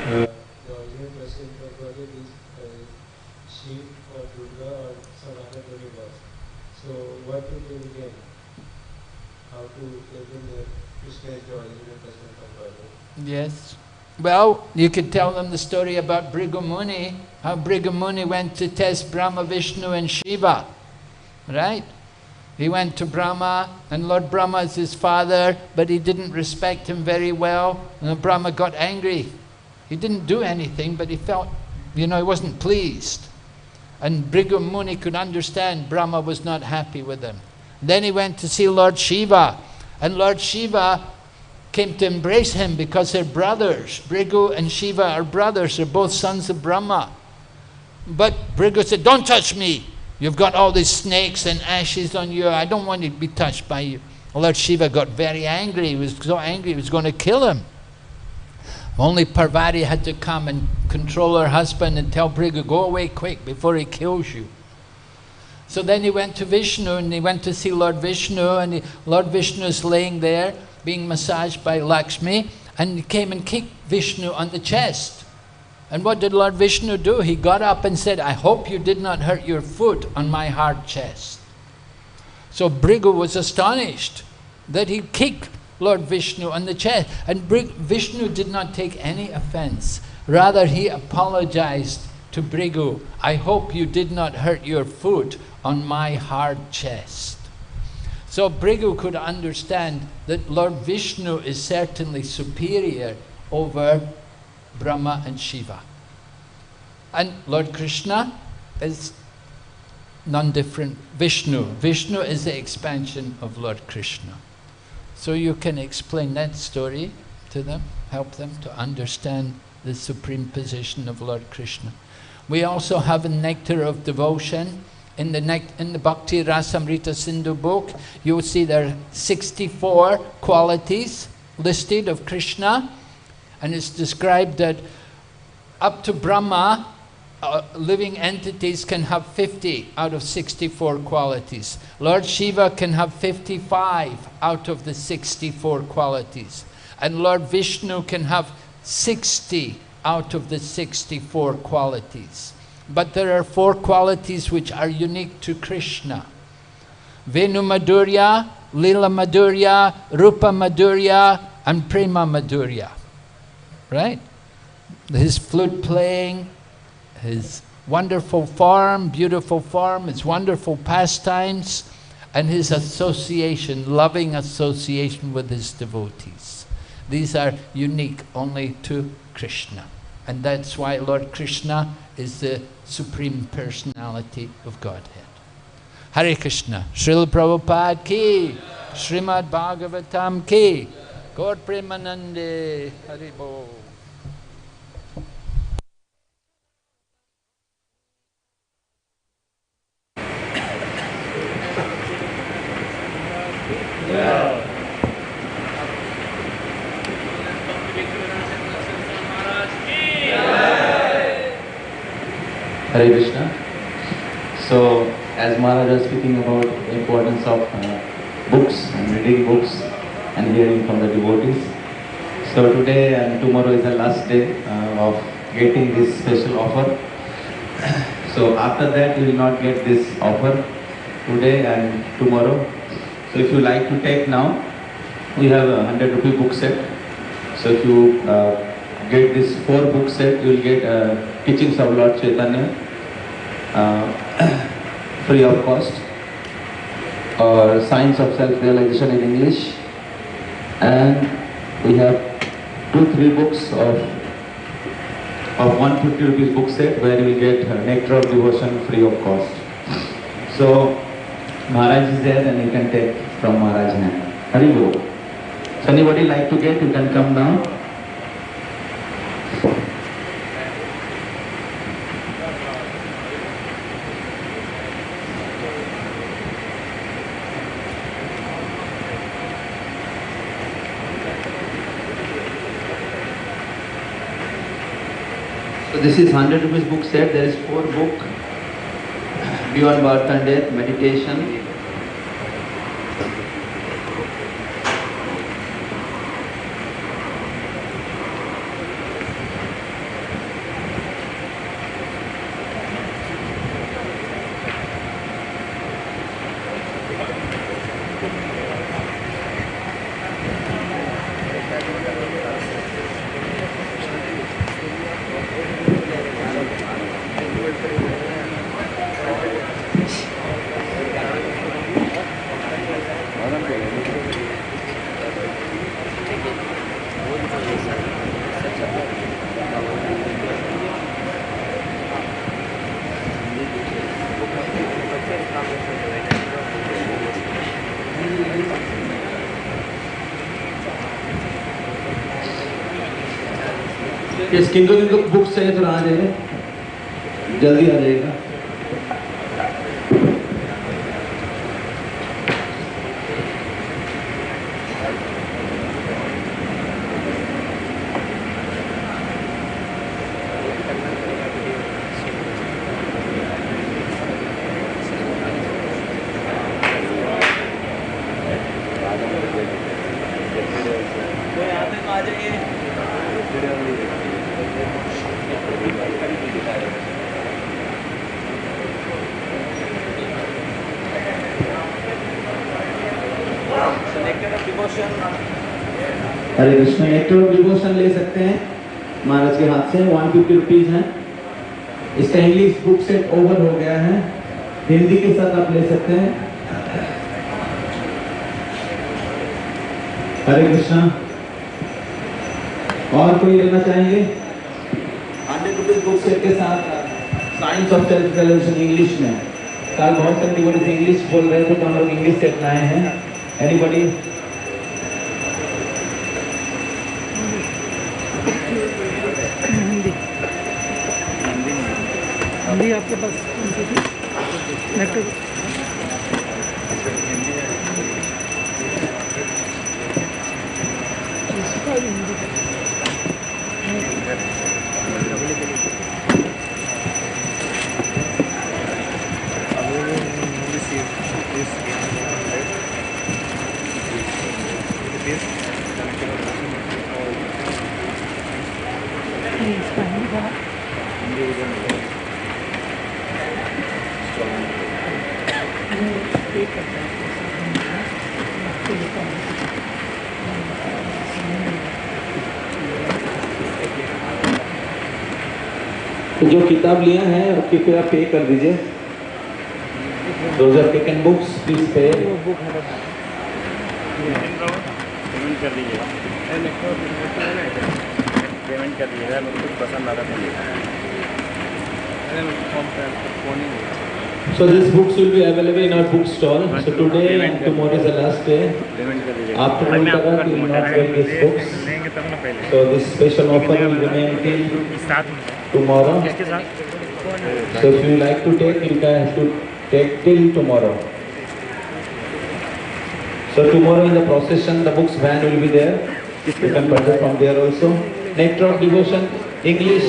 The original personality of Godhead is Shiv or Durga or some other demigod. So what to do again? How to tell them that Krishna is the original personality of Godhead? Yes. Well, you could tell them the story about Bhrigu Muni, how Bhrigu Muni went to test Brahma, Vishnu and Shiva, right? He went to Brahma, and Lord Brahma is his father, but he didn't respect him very well, and Brahma got angry. He didn't do anything, but he felt, he wasn't pleased. And Bhrigu Muni could understand Brahma was not happy with him. Then he went to see Lord Shiva, and Lord Shiva came to embrace him because they're brothers. Bhrigu and Shiva are brothers. They're both sons of Brahma. But Bhrigu said, "Don't touch me. You've got all these snakes and ashes on you. I don't want to be touched by you." Lord Shiva got very angry. He was so angry he was going to kill him. Only Parvati had to come and control her husband and tell Bhrigu, "Go away quick before he kills you." So then he went to Vishnu, and he went to see Lord Vishnu, and Lord Vishnu is laying there being massaged by Lakshmi, and he came and kicked Vishnu on the chest. And what did Lord Vishnu do? He got up and said, "I hope you did not hurt your foot on my hard chest." So Bhrigu was astonished that he kicked Lord Vishnu on the chest. And Vishnu did not take any offense. Rather, he apologized to Bhrigu, "I hope you did not hurt your foot on my hard chest." So Bhrigu could understand that Lord Vishnu is certainly superior over Brahma and Shiva. And Lord Krishna is non-different. Vishnu is the expansion of Lord Krishna. So you can explain that story to them, help them to understand the supreme position of Lord Krishna. We also have a nectar of devotion. In the Bhakti Rasamrita Sindhu book, you will see there are 64 qualities listed of Krishna, and it's described that up to Brahma, living entities can have 50 out of 64 qualities. Lord Shiva can have 55 out of the 64 qualities. And Lord Vishnu can have 60 out of the 64 qualities. But there are 4 qualities which are unique to Krishna. Venu Madhurya, Lila Madhurya, Rupa Madhurya, and Prema Madhurya. Right? His flute playing, his wonderful form, beautiful form, his wonderful pastimes, and his association, loving association with his devotees. These are unique only to Krishna. And that's why Lord Krishna is the Supreme Personality of Godhead. Hare Krishna. Srila Prabhupada ki, Srimad Bhagavatam ki, Gaur Premanande, Hare Bol. Hare Krishna. So, as Maharaj was speaking about the importance of books and reading books and hearing from the devotees. So today and tomorrow is the last day of getting this special offer. So after that you will not get this offer today and tomorrow. So if you like to take now, we have a 100 rupee book set. So if you get this 4 book set, you will get Teachings of Lord Chaitanya free of cost, or Science of Self-Realization in English, and we have 2-3 books of 150 rupees book set where you will get Nectar of Devotion free of cost. So Maharaj is there and you can take from Maharaj's hand. Hari Bol. So anybody like to get, you can come down. So this is 100 rupees book set. There is 4 book: Beyond Birth and Death, Meditation, इस किनको books चाहिए तो आ जाइए, जल्दी आ जाइएगा। हरे Krishna nectar of devotion ले सकते हैं महाराज के हाथ से, 150 रुपीज है। इसका इंग्लिश बुक सेट ओवर हो गया है, हिंदी के साथ आप ले सकते हैं। हरे कृष्णा। और कोई लेना चाहेंगे? 100 रुपीज बुक सेट के साथ science of self realisation English में। कल बहुत सारे डिवोटीज इंग्लिश बोल रहे थे तो हम लोग इंग्लिश सेट लाए हैं। एनीबॉडी? हिंदी आपके पास नेक्टर जो किताब लिया है कृपया पे कर दीजिए। Those are taken books, please pay. Payment कर दीजिएगा। पेमेंट कर दीजिएगा, मुझे कुछ पसंद आ रहा था। So these books will be available in our bookstall. So today and tomorrow is the last day. After Kolkata, we will not get these books. So this special offer will remain till tomorrow. So if you like to take, you can have to take till tomorrow. So tomorrow in the procession, the books van will be there. You can purchase from there also. Nectar of Devotion, English.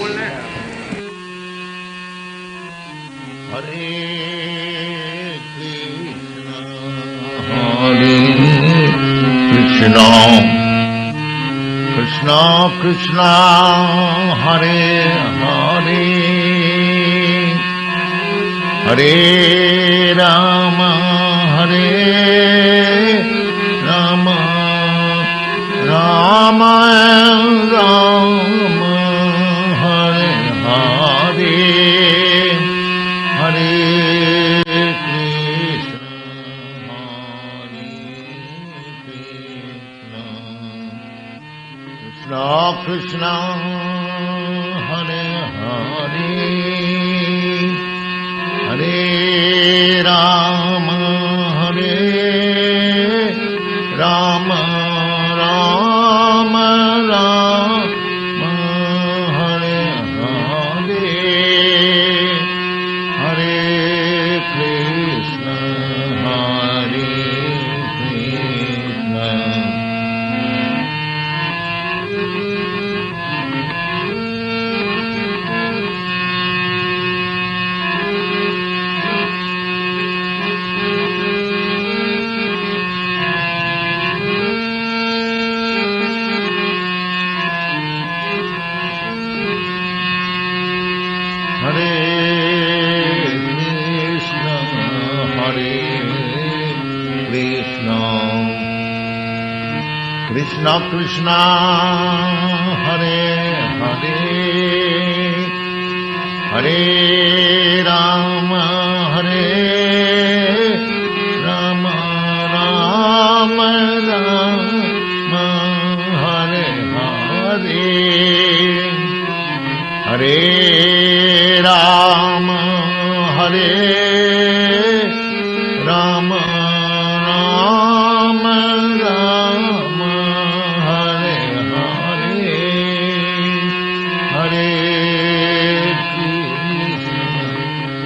Krishna Krishna Hare Hare Hare Rama Hare Rama Rama Rama Hare Hare Hare Krishna Krishna Hare Hare Hare Rama Hare Rama Rama Rama Hare Hare Hare Krishna Hare Krishna Krishna Krishna Hare Hare Hare Rama Hare Rama Rama Rama Hare Hare Hare Rama Hare Rama Rama Rama Hare Hare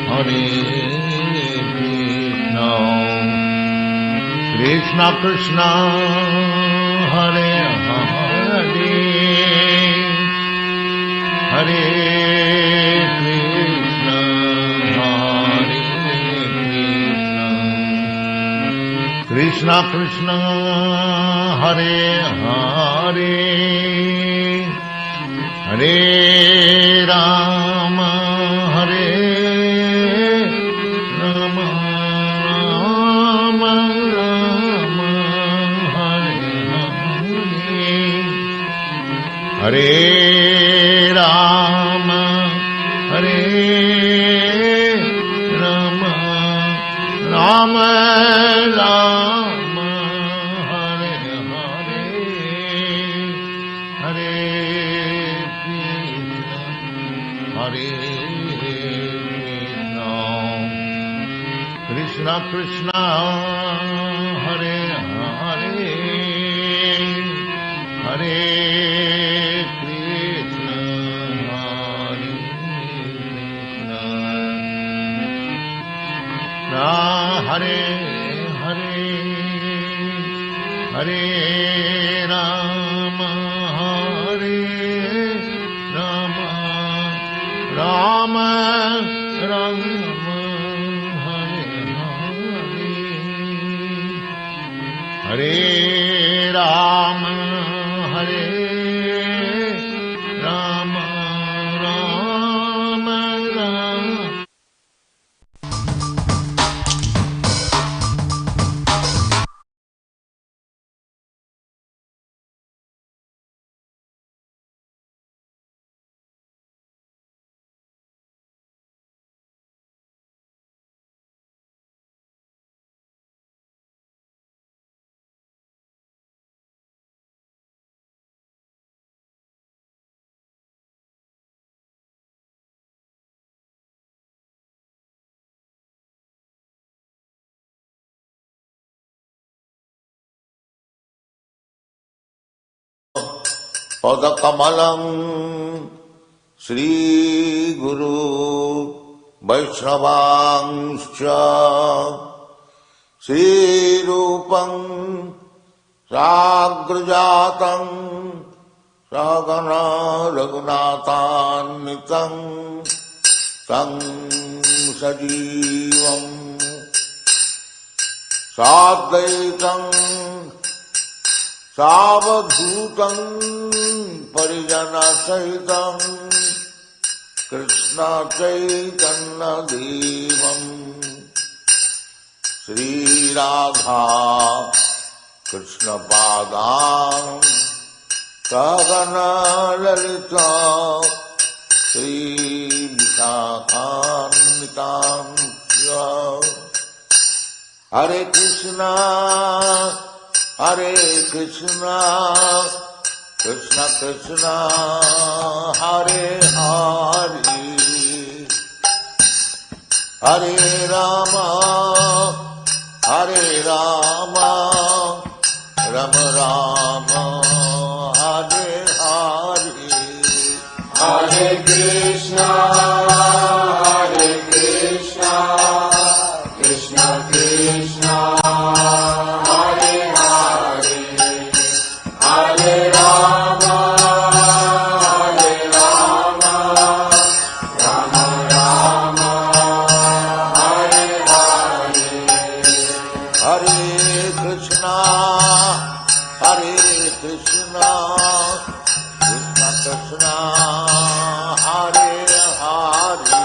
Hare Krishna Krishna Krishna Hare Hare Hare Krishna Hare Krishna Krishna Hare Hare Hare Rama Hare Rama Rama Rama Hare Hare Hare Rama Hare Rama Rama Rama Hare Hare Hare Krishna Krishna Krishna Hare Hare Hare Krishna Hare Krishna Hare Hare Hare Rama Hare Rama Rama Rama Hare Hare Rama Hare Rama Rama Rama Padakamalam Shri Guru Vaishnavangscha Shri Rupam Sagrajatam Sagana Raghunathan Nitam Sang सजीवम् साद्वैतं सावधूतं परिजनसहितं Krishna Chaitanya देवम् श्री राधा कृष्ण पादां सहगना ललिता श्री विशाखान्वितां हरे कृष्णा कृष्ण कृष्ण हरे हरे हरे राम राम राम हरे हरे हरे कृष्णा कृष्ण कृष्ण हरे हरे हरे राम राम राम हरे हरे हरे कृष्णा कृष्ण कृष्ण हरे हरे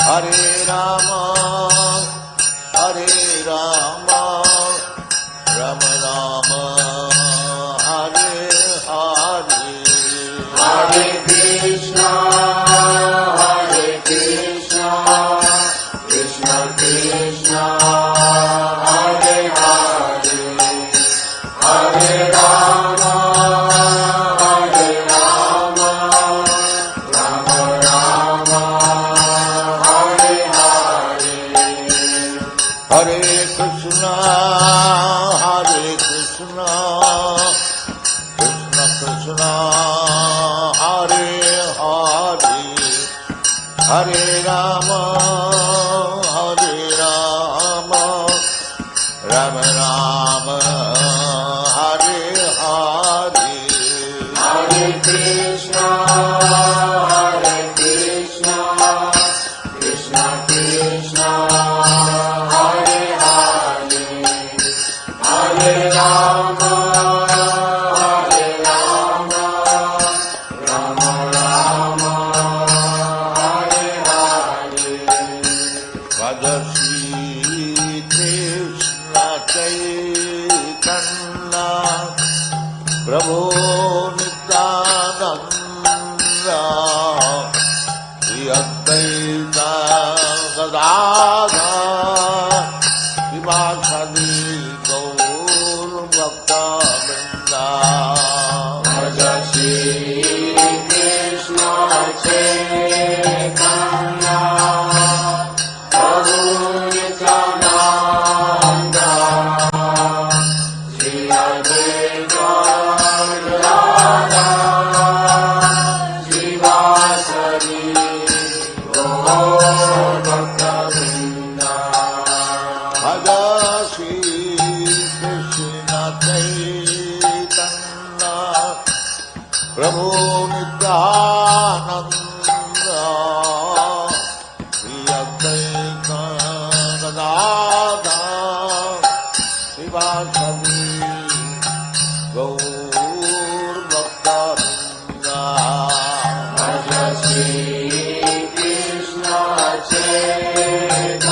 हरे राम राम राम हरे हरे हरे कृष्णा कृष्ण कृष्ण हरे हरे हरे राम राम राम हरे हरे हरे कृष्णा कृष्ण कृष्ण हरे हरे हरे राम राम राम हरे हरे हरे कृष्णा कृष्ण कृष्ण हरे हरे हरे राम राम राम हरे हरे भज श्री कृष्ण चैतन्य प्रभो नित्यानंद श्री अद्वैत गदाधर शिवासादि गौर भक्तवृंद भज श्री कृष्ण चैतन्य प्रभु नित्यानंद श्री अद्वैत गदाधर शिवासादि गौर भक्तवृंद भज श्री कृष्ण चैतन्य प्रभु नित्यानंद श्री अद्वैत गदाधर शिवासादि गौर भक्तवृंद भज Shri Krishna Chaitanya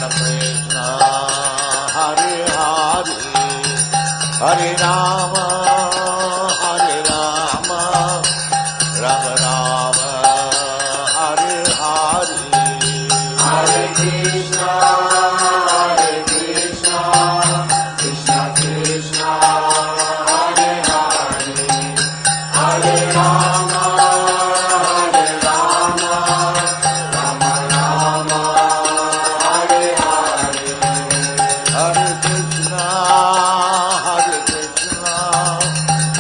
Krishna, Hare Hare, Hare Rama, Rama Rama, Hare Hare, Hare Krishna, Krishna Krishna, Hare Hare, Hare Rama, Rama Rama, Hare Hare, Hare Krishna,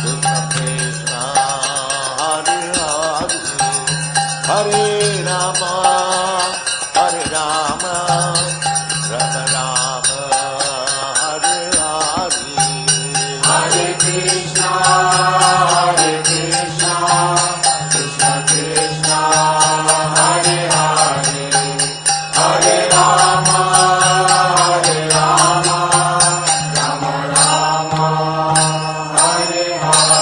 Krishna Krishna, Hare Hare, Hare Rama, Rama Rama, Hare Hare, Hare Krishna, Krishna Krishna, Hare Hare, Hare Rama, Rama Rama, Hare Hare.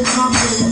Hare